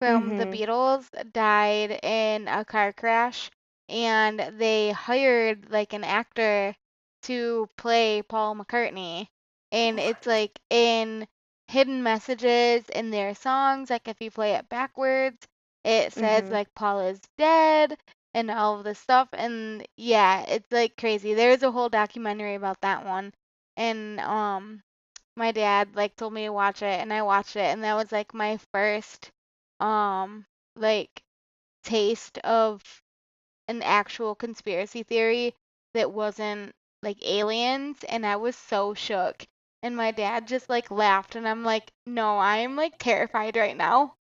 from the Mm-hmm. Beatles died in a car crash, and they hired like an actor to play Paul McCartney. And it's What? like in hidden messages in their songs, like if you play it backwards, it says Mm-hmm. like Paul is dead and all of this stuff. And yeah, it's like crazy. There's a whole documentary about that one. And my dad like told me to watch it and I watched it and that was like my first um like taste of an actual conspiracy theory that wasn't like aliens and I was so shook. And my dad just like laughed and I'm like, "No, I'm like terrified right now."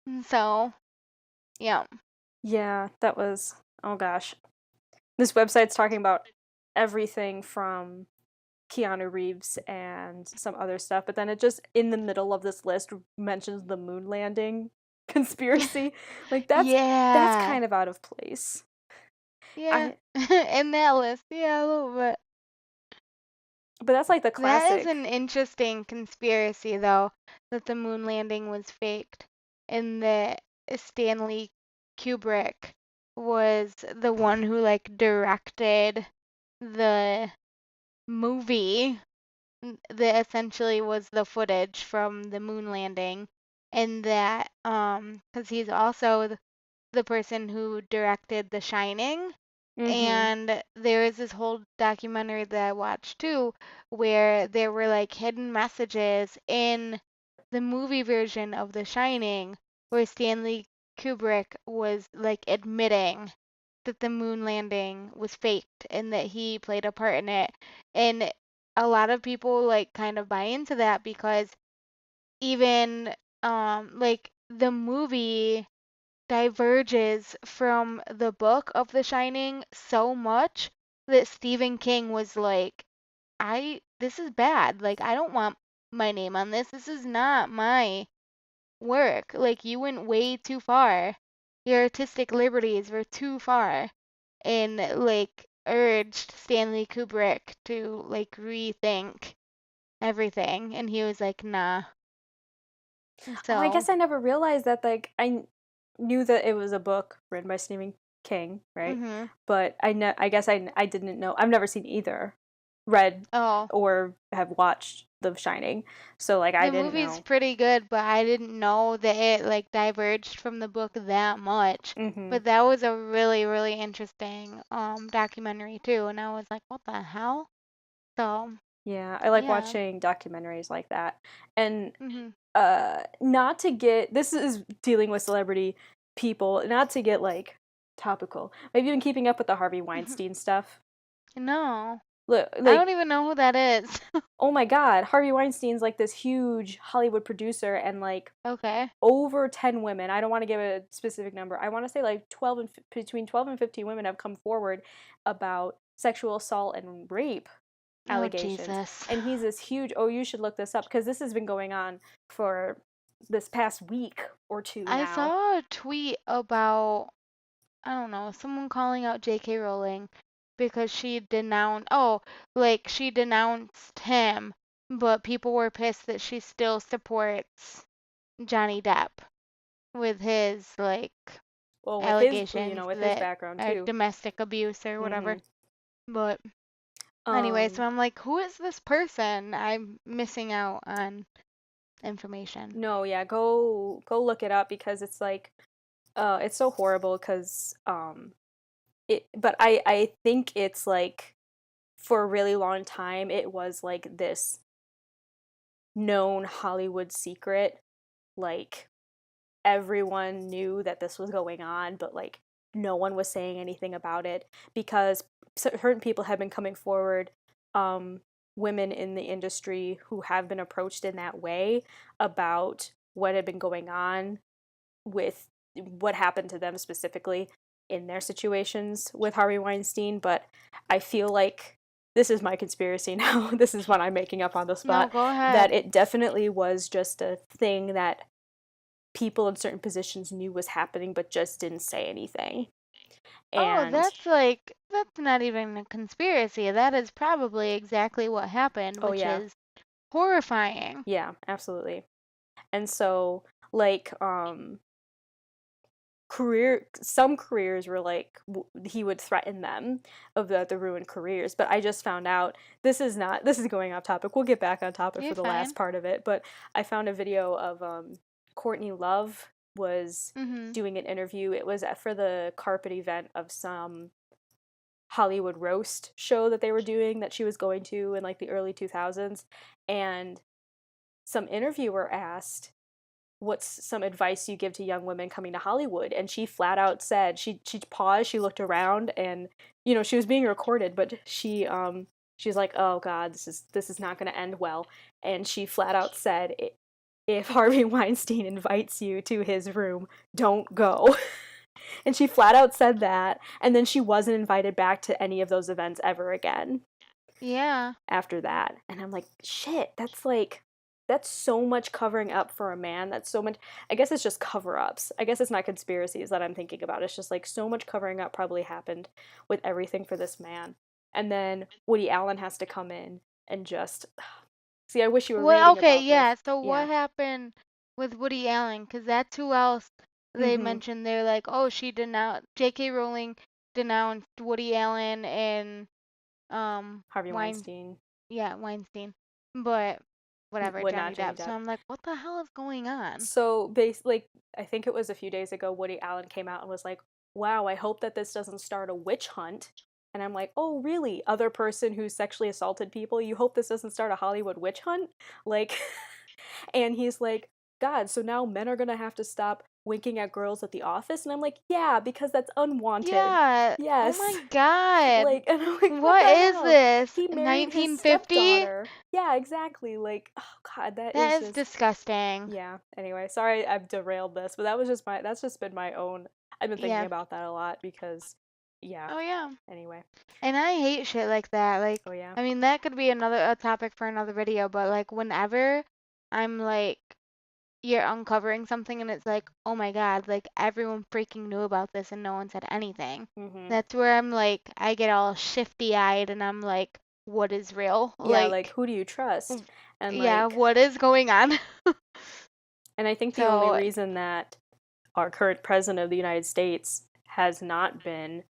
And so, yeah. Yeah, that was, oh gosh. This website's talking about everything from Keanu Reeves and some other stuff, but then it just in the middle of this list mentions the moon landing conspiracy. Like that's Yeah. kind of out of place. Yeah. I In that list, yeah, a little bit. but that's like the That is an classic. interesting conspiracy, though, that the moon landing was faked and that Stanley Kubrick was the one who like directed the movie that essentially was the footage from the moon landing and that because he's also the person who directed The Shining Mhm. and there is this whole documentary that I watched too, where there were like hidden messages in the movie version of The Shining, where Stanley Kubrick was like admitting that the moon landing was faked and that he played a part in it. And a lot of people like kind of buy into that because even like the movie diverges from the book of The Shining so much that Stephen King was like, this is bad. Like, I don't want my name on this. This is not my work. Like, you went way too far. Your artistic liberties were too far. And, like, urged Stanley Kubrick to, like, rethink everything. And he was like, nah. Oh, I So, guess I never realized that. Like, knew that it was a book written by Stephen King, right? mm-hmm. But I guess I didn't know. I've never seen either, read Oh. or have watched The Shining. So like I The didn't movie's know. pretty good, but I didn't know that it like diverged from the book that much. Mhm. But that was a really, really interesting documentary too, and I was like, what the hell? So, Yeah, I like yeah. watching documentaries like that. And Mhm. not to get, this is dealing with celebrity people, not to get like topical. Have you been keeping up with the Harvey Mhm. Weinstein stuff? No. Look, I like, don't even know who that is. oh my god, Harvey Weinstein's like this huge Hollywood producer, and like Okay. over 10 women, I don't want to give a specific number, I want to say like 12 and between 12 and 15 women have come forward about sexual assault and rape Oh, allegations. Jesus. And he's this huge, oh, you should look this up because this has been going on for this past week or two I now. saw a tweet about, I don't know, someone calling out J.K. Rowling because she denounced him, but people were pissed that she still supports Johnny Depp with his like Well, with his, allegations with his that background are too. domestic abuse or whatever. Mhm. But anyway, so Um I'm like, who is this person? I'm missing out on information. no, yeah, go look it up because it's like it's so horrible cuz it but I think it's like for a really long time it was like this known Hollywood secret, like everyone knew that this was going on, but like no one was saying anything about it because certain people have been coming forward, um, women in the industry who have been approached in that way about what had been going on with what happened to them specifically in their situations with Harvey Weinstein. But I feel like this is my conspiracy now. This is what I'm making up on the No, spot. go That ahead. it definitely was just a thing that people in certain positions knew was happening but just didn't say anything. Oh, And that's not even a conspiracy. That is probably exactly what happened, oh which yeah, is horrifying. yeah, absolutely. And so like some careers were like he would threaten them of the ruined careers. But I just found out this is going off topic. We'll get back on topic You're for the fine. last part of it. But I found a video of Courtney Love was Mhm. doing an interview. It was for the carpet event of some Hollywood roast show that they were doing that she was going to in like the early 2000s, and some interviewer asked, what's some advice you give to young women coming to Hollywood? And she flat out said, she paused, she looked around, and she was being recorded, but she's like, oh god, this is not going to end well. And she flat out said, if Harvey Weinstein invites you to his room, don't go. And she flat out said that, and then she wasn't invited back to any of those events ever again Yeah. after that. And I'm like, shit, that's so much covering up for a man. That's so much. I guess it's just cover-ups. I guess it's not conspiracies that I'm thinking about. It's just like so much covering up probably happened with everything for this man. And then Woody Allen has to come in and just see, I wish you were Well, reading okay, about this. yeah. So Yeah. what happened with Woody Allen? Because that's who else they Mhm. mentioned. They're like, oh, she denounced J.K. Rowling denounced Woody Allen and Harvey Wein Weinstein yeah, Weinstein. But whatever, would not Johnny Johnny Depp. So Depp. I'm like, what the hell is going on? So like I think it was a few days ago, Woody Allen came out and was like, wow, I hope that this doesn't start a witch hunt. And I'm like, oh, really? Other person who sexually assaulted people? You hope this doesn't start a Hollywood witch hunt? Like, and he's like, God, so now men are gonna have to stop winking at girls at the office? And I'm like, yeah, because that's unwanted. Yeah. Oh Yes. my God. Like, and I'm like, what What the is hell? this? He married his 1950? stepdaughter. Yeah, exactly. Like, oh God, that is That is just, disgusting. yeah. Anyway, sorry I've derailed this, but that's just been my own. I've been thinking Yeah. about that a lot because, yeah. Oh yeah. Anyway. And I hate shit like that. Like, Oh yeah. I mean, that could be a topic for another video, but like whenever I'm like you're uncovering something and it's like, oh my God, like everyone freaking knew about this and no one said anything. Mhm. That's where I'm like, I get all shifty-eyed and I'm like, what is real? Yeah, like Like, who do you trust? And yeah, like, what is going on? and I think the only So, reason that our current president of the United States has not been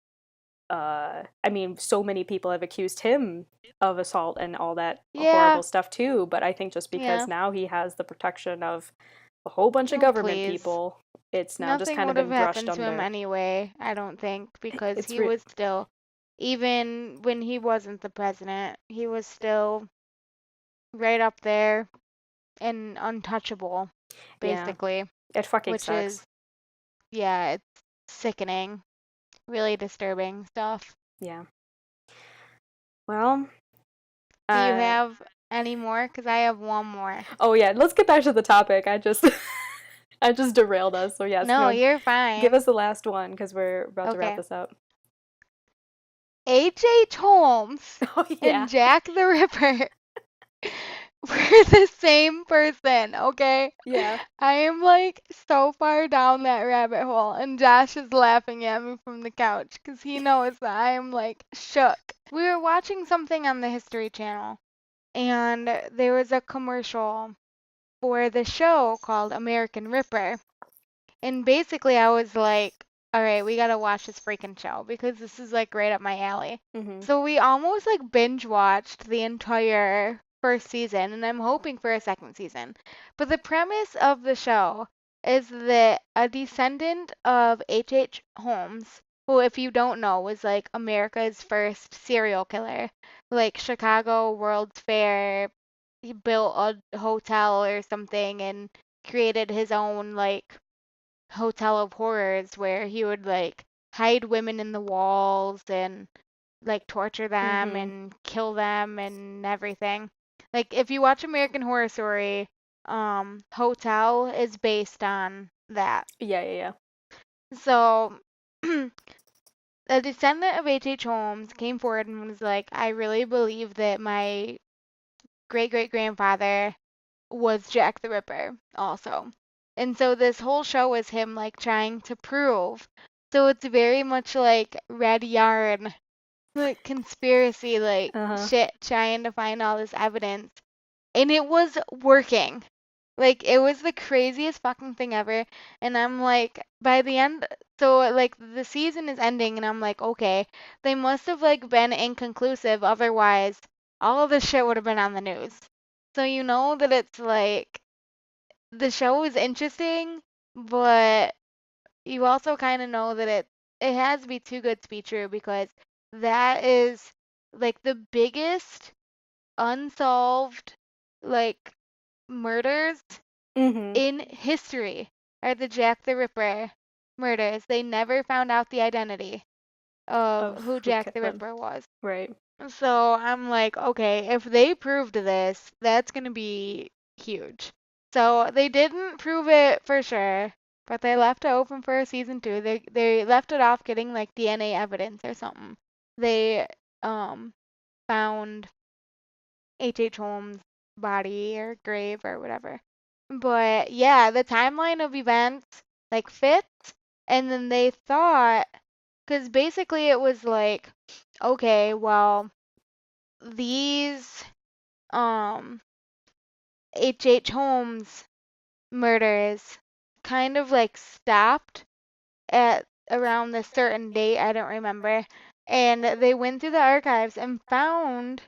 I mean, so many people have accused him of assault and all that yeah, horrible stuff too, but I think just because yeah. now he has the protection of a whole bunch of Oh, government please. people, it's now just Nothing kind of would have been brushed happened to him under. anyway, I don't think, because It's he was still, even when he wasn't the president, he was still right up there and untouchable, yeah, basically, it fucking which is, sucks. yeah, it's sickening, really disturbing stuff. Yeah. Well, Do you uh have any more? Because I have one more. oh yeah, let's get back to the topic. I just I just derailed us. So yes, No, no, you're give fine. us the last one because we're about to wrap Okay. this up. H.H. Holmes Oh yeah. and Jack the Ripper we're the same person, okay? Yeah. I am like so far down that rabbit hole, and Josh is laughing at me from the couch because he knows that I am like shook. We were watching something on the History Channel, and there was a commercial for the show called American Ripper. And basically, I was like, all right, we gotta watch this freaking show because this is like right up my alley. Mhm. So we almost like binge watched the entire first season, and I'm hoping for a second season. But the premise of the show is that a descendant of H.H. Holmes, who, if you don't know, was like America's first serial killer, like Chicago World's Fair, he built a hotel or something and created his own like hotel of horrors where he would like hide women in the walls and like torture them Mhm. and kill them and everything. Like if you watch American Horror Story, Hotel is based on that. Yeah, yeah, yeah. So a descendant of H.H. Holmes came forward and was like, I really believe that my great great grandfather was Jack the Ripper also. And so this whole show is him like trying to prove. So it's very much like red yarn, like conspiracy, like Uh-huh. shit, trying to find all this evidence. And it was working. Like it was the craziest fucking thing ever. And I'm like, by the end, so like the season is ending, and I'm like, okay, they must have like been inconclusive. Otherwise, all of this shit would have been on the news. So you know that it's like the show is interesting, but you also kind of know that it has to be too good to be true because that is like the biggest unsolved like murders Mm-hmm. in history are the Jack the Ripper murders. They never found out the identity of Of who who Jack the Caitlin. Ripper was. Right. So I'm like, okay, if they proved this, that's gonna be huge. So they didn't prove it for sure, but they left it open for a season two. They left it off getting like DNA evidence or something. They um found H.H. Holmes' body or grave or whatever. But yeah, the timeline of events like fits, and then they thought, because basically it was like, okay, well, these um H.H. Holmes murders kind of like stopped at around this certain date, I don't remember, and they went through the archives and found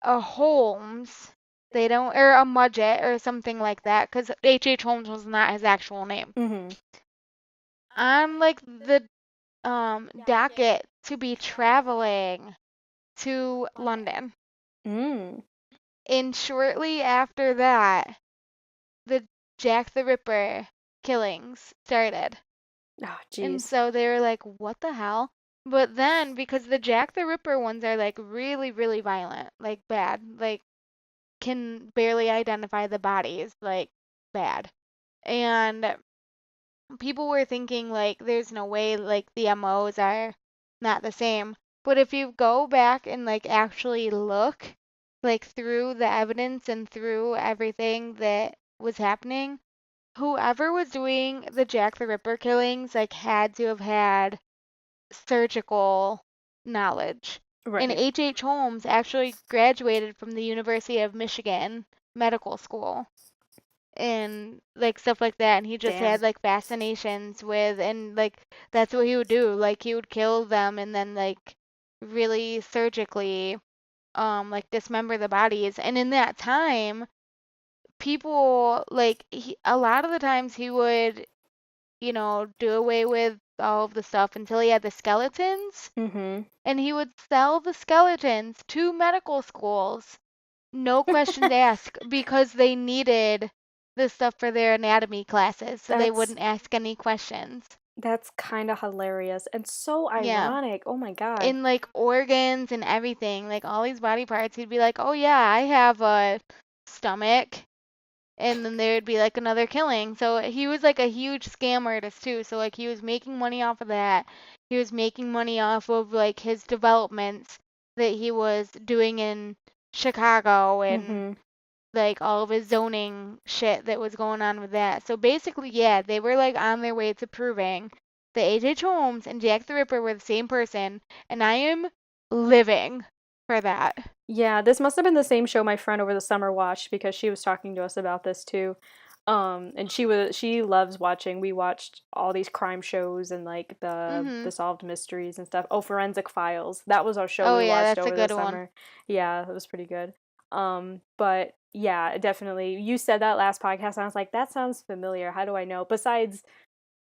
a Holmes. They don't, or a Mudgett or something like that, because H.H. Holmes was not his actual name. Mm-hmm. On like the docket to be traveling to London. Mm. And shortly after that, the Jack the Ripper killings started. Oh, And jeez. so they were like, what the hell? But then, because the Jack the Ripper ones are like really, really violent, like bad, like can barely identify the bodies, like bad. And people were thinking like there's no way like the MOs are not the same. But if you go back and like actually look like through the evidence and through everything that was happening, whoever was doing the Jack the Ripper killings like had to have had surgical knowledge. And Right. H.H. Holmes actually graduated from the University of Michigan Medical School and like stuff like that. And he just Damn. had like fascinations with, and like that's what he would do. Like he would kill them and then like really surgically like dismember the bodies. And in that time, people like a lot of the times he would, do away with all of the stuff until he had the skeletons, Mm-hmm. and he would sell the skeletons to medical schools, no questions asked, because they needed the stuff for their anatomy classes, so they That's wouldn't ask any questions. that's kind of hilarious and so Yeah. ironic. Oh my God. In like organs and everything, like all these body parts, he'd be like, "Oh yeah, I have a stomach." And then there would be like another killing. So he was like a huge scam artist too. So like he was making money off of that. He was making money off of like his developments that he was doing in Chicago and Mm-hmm. like all of his zoning shit that was going on with that. So basically, yeah, they were like on their way to proving that H.H. Holmes and Jack the Ripper were the same person, and I am living for that. Yeah, this must have been the same show my friend over the summer watched because she was talking to us about this too. And she loves watching. We watched all these crime shows and like the Mhm. solved mysteries and stuff. Oh, Forensic Files. That was our show Oh we yeah, watched that's a over the good one. summer. Yeah, it was pretty good. But yeah, definitely. You said that last podcast and I was like, that sounds familiar. How do I know? Besides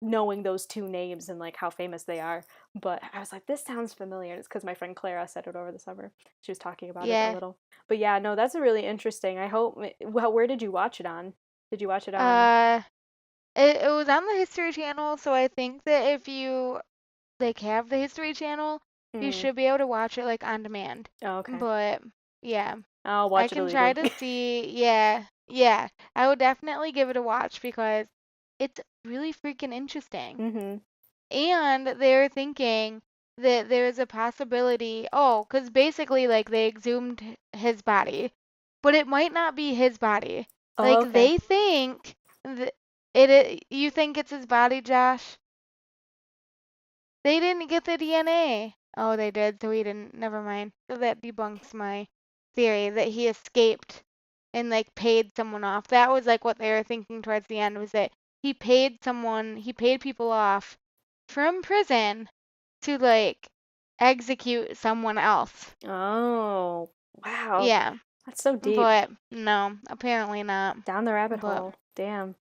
knowing those two names and like how famous they are. But I was like, this sounds familiar. It's because my friend Clara said it over the summer. She was talking about it a Yeah. little. But yeah, no, that's a really interesting. I hope. Well, where did you watch it on? Did you watch it on? Uh, it was on the History Channel, so I think that if you like have the History Channel, you Mm, should be able to watch it like on demand. oh, okay. But yeah, I'll I watch it can try illegally. to see. Yeah, yeah, I would definitely give it a watch because it's really freaking interesting. Mm-hmm. And they're thinking that there's a possibility, oh, because basically, like, they exhumed his body, but it might not be his body. Oh, Like, okay. they think that you think it's his body, Josh? They didn't get the DNA. Oh, they did, so he didn't. Never mind. So that debunks my theory that he escaped and like paid someone off. That was like what they were thinking towards the end, was that he paid people off from prison to like execute someone else. Oh, wow. Yeah, That's so deep. but no, apparently not. Down the rabbit But hole. Damn.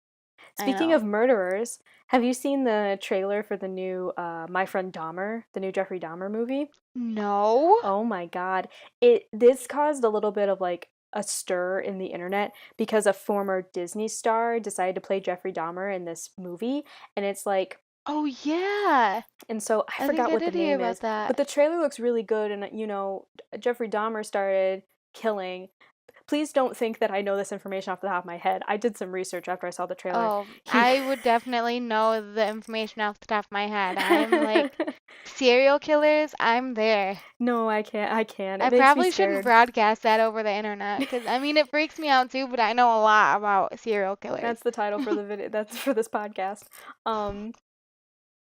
I Speaking of know. murderers, have you seen the trailer for the new My Friend Dahmer, the new Jeffrey Dahmer movie? No. Oh my God. This caused a little bit of like a stir in the internet because a former Disney star decided to play Jeffrey Dahmer in this movie, and it's like, Oh yeah. and so I I think forgot I what the did hear name about is, but that. the trailer looks really good, and Jeffrey Dahmer started killing. Please don't think that I know this information off the top of my head. I did some research after I saw the trailer. Oh, He I would definitely know the information off the top of my head. I'm like, serial killers, I'm there. No, I can't. I can't. It I makes me probably shouldn't scared. broadcast that over the internet because I mean, it freaks me out too, but I know a lot about serial killers. That's the title for the video. That's for this podcast.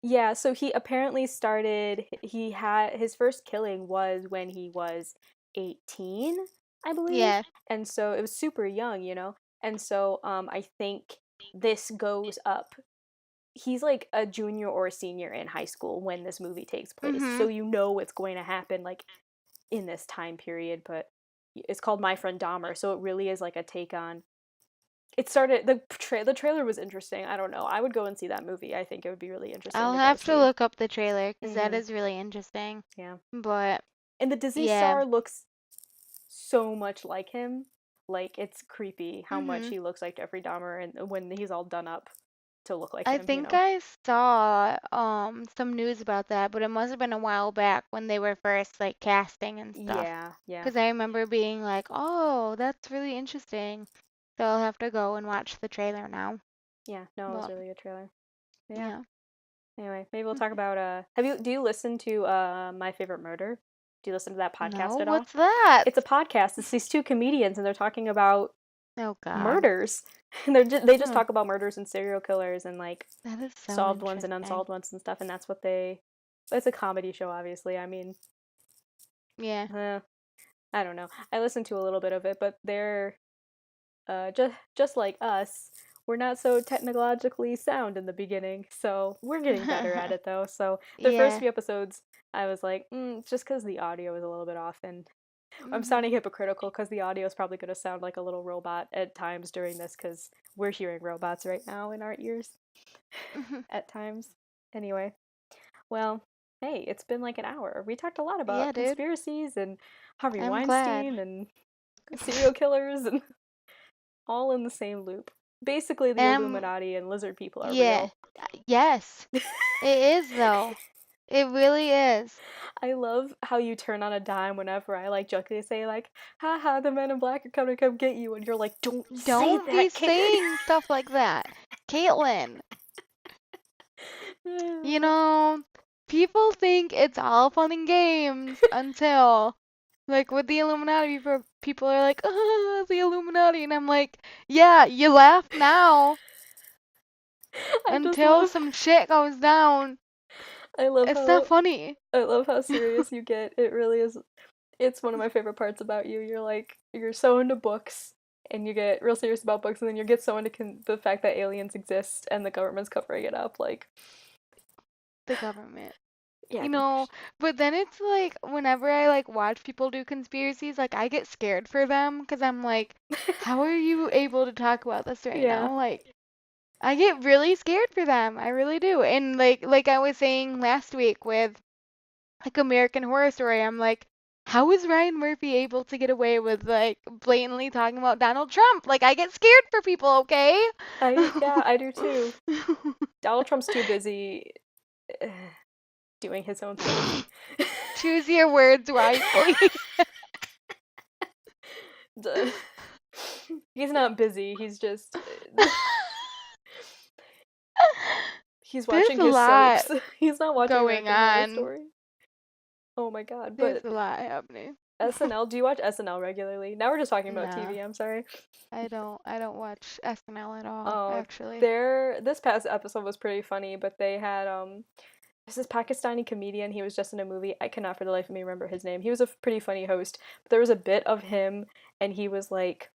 Yeah, so he apparently started, he had his first killing was when he was 18, I believe. Yeah. And so it was super young, you know? And so I think this goes up. He's like a junior or a senior in high school when this movie takes place. So Mhm. you know what's going to happen like in this time period, but it's called My Friend Dahmer, so it really is like a take on. It started the trailer was interesting. I don't know. I would go and see that movie. I think it would be really interesting I'll to go have to see. look up the trailer because that Mhm. is really interesting. Yeah. But And the Disney yeah. star looks so much like him. Like it's creepy how much Mhm. he looks like Jeffrey Dahmer and when he's all done up to look like I him, you think know. I saw some news about that, but it must have been a while back when they were first like casting and stuff. Yeah, yeah. Because I remember being like, "Oh, that's really interesting." So I'll have to go and watch the trailer now. Yeah, no, it was But really a good trailer. Yeah. yeah. Anyway, maybe we'll talk about do you listen to My Favorite Murder? Do you listen to that No, podcast at all? what's that? It's a podcast. It's these two comedians and they're talking about Oh God. murders. And they just Huh. talk about murders and serial killers and like That is so solved ones and interesting. unsolved ones and stuff, and that's what they. It's a comedy show, obviously. I mean, Yeah. uh, I don't know. I listened to a little bit of it, but they're just like us. We're not so technologically sound in the beginning, so we're getting better at it though. So the first Yeah. few episodes, I was like, just because the audio is a little bit off, and I'm sounding Mhm. hypocritical because the audio is probably going to sound like a little robot at times during this because we're hearing robots right now in our ears at times. Anyway, well, hey, it's been like an hour. We talked a lot Yeah, about dude. conspiracies and Harvey I'm glad. Weinstein and serial killers and all in the same loop. Basically, the Um, Illuminati and lizard people are yeah. real. Yes. It is though. It really is. I love how you turn on a dime whenever I like jokingly say like, haha, the men in black are coming to come get you, and you're like, don't say Don't be that, Caitlin. saying stuff like that. Caitlin, you know, people think it's all fun and games until, like, with the Illuminati, people are like, the Illuminati. And I'm like, yeah, you laugh now I just until love some shit goes down. I love It's not how funny. I love how serious you get. It really is. It's one of my favorite parts about you. You're like you're so into books and you get real serious about books, and then you get so into the fact that aliens exist and the government's covering it up. Like, The government. yeah, You know, but then it's like whenever I like watch people do conspiracies, like I get scared for them because I'm like, how are you able to talk about this right yeah. now? Like I get really scared for them. I really do. And like I was saying last week with like American Horror Story, I'm like, how is Ryan Murphy able to get away with like blatantly talking about Donald Trump? Like I get scared for people, okay? I do too. Donald Trump's too busy doing his own thing. Choose your words wisely. He's not busy. He's just he's There's watching a his lot soaps. He's not watching going American Horror on. Story. Oh my god. There's But a lot happening. SNL, do you watch SNL regularly? Now we're just talking about Nah, TV, I'm sorry. I don't watch SNL at all, Oh, actually. this past episode was pretty funny, but they had there's this Pakistani comedian, he was just in a movie. I cannot for the life of me remember his name. He was a pretty funny host, but there was a bit of him and he was like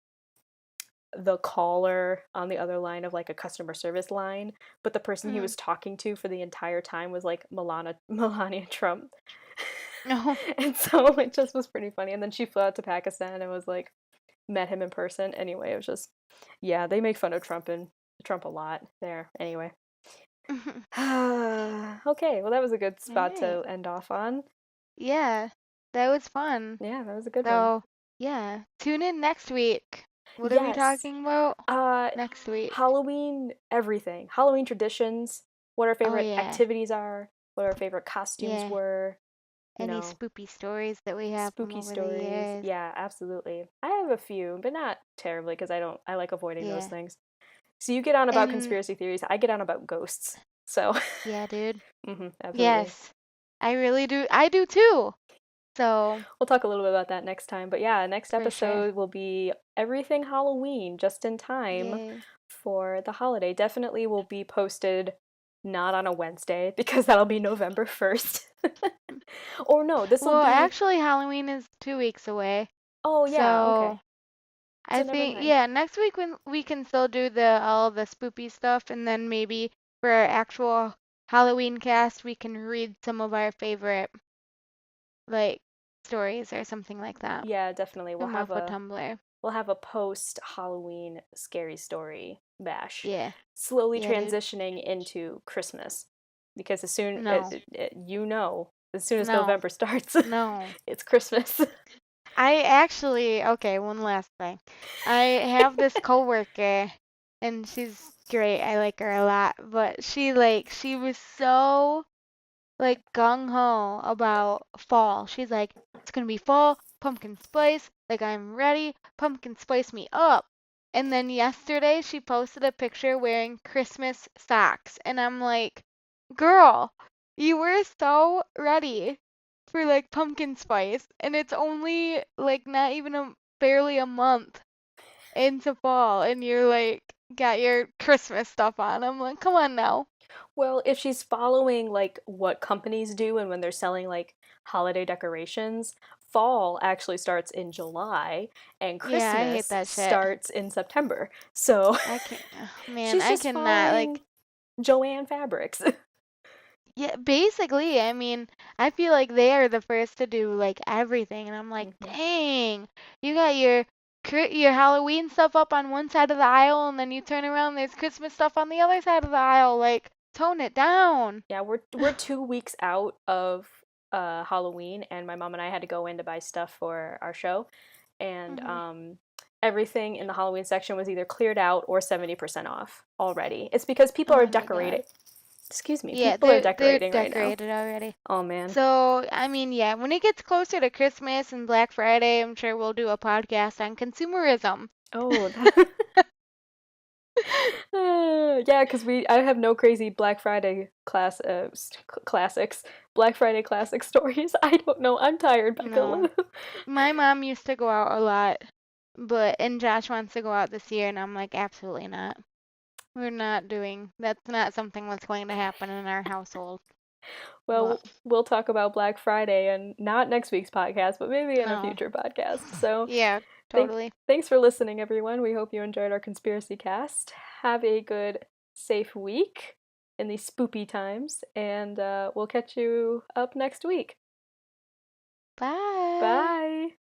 the caller on the other line of like a customer service line, but the person he was talking to for the entire time was like Melania Trump. No. And so it just was pretty funny. And then she flew out to Pakistan and was like, met him in person. Anyway, it was just, yeah, they make fun of Trump a lot there. Anyway. Okay, well, that was a good spot Alright. to end off on. Yeah, that was fun. Yeah, that was a good one. So, yeah, tune in next week. What are we Yes. talking about Uh, next week? Halloween, everything. Halloween traditions, what our Oh, favorite yeah. activities are, what our favorite costumes Yeah. were, you Any know, spooky stories that we have from spooky over the stories. years. Yeah, absolutely. I have a few, but not terribly because I like avoiding those Yeah. things. So you get on about And, conspiracy theories, I get on about ghosts. So, yeah, dude. absolutely. Yes, I really do. I do too. So, We'll talk a little bit about that next time. But yeah, next for sure. episode will be everything Halloween, just in time Yay. for the holiday. Definitely will be posted not on a Wednesday because that'll be November 1st. Or no, this will Well, be. actually, Halloween is 2 weeks away. Oh, yeah, okay. So, So I never think, mind. yeah, next week when we can still do the all the spoopy stuff, and then maybe for our actual Halloween cast, we can read some of our favorite like stories or something like that. Yeah, definitely. Come off a Tumblr. We'll have a post Halloween scary story bash, Yeah. slowly Yeah, dude. transitioning into Christmas, because No. as soon as No. November starts, No. it's Christmas. I actually, okay, one last thing. I have this coworker and she's great. I like her a lot, but she was so like gung ho about fall. She's like, it's gonna be fall, pumpkin spice, like I'm ready, pumpkin spice me up. And then yesterday she posted a picture wearing Christmas socks, and I'm like, girl, you were so ready for like pumpkin spice, and it's only like not even barely a month into fall, and you're like got your Christmas stuff on. I'm like, come on now. Well, if she's following like what companies do and when they're selling like holiday decorations, fall actually starts in July and Yeah, I hate Christmas that shit. starts in September. So I can't, man, she's I just cannot following like, Joanne Fabrics. yeah, basically, I mean, I feel like they are the first to do like everything, and I'm like, hmm dang, you got your Halloween stuff up on one side of the aisle, and then you turn around, there's Christmas stuff on the other side of the aisle. Like, tone it down. Yeah, we're 2 weeks out of Halloween, and my mom and I had to go in to buy stuff for our show, and Hmm. everything in the Halloween section was either cleared out or 70% off already. It's because people are Oh my decorating. God. Excuse me, Yeah, people are they're decorating right now. decorated already. Oh man. So, I mean, yeah, when it gets closer to Christmas and Black Friday, I'm sure we'll do a podcast on consumerism. Oh, yeah, because I have no crazy Black Friday classics, Black Friday classic stories. I don't know. I'm tired, No. Becca. My mom used to go out a lot, and Josh wants to go out this year, and I'm like, absolutely not. We're not doing, that's not something that's going to happen in our household. But Well, we'll talk about Black Friday and not next week's podcast, but maybe in a no. future podcast. So, Yeah, thank totally. thanks for listening, everyone. We hope you enjoyed our conspiracy cast. Have a good, safe week in these spoopy times, and we'll catch you up next week. Bye. Bye.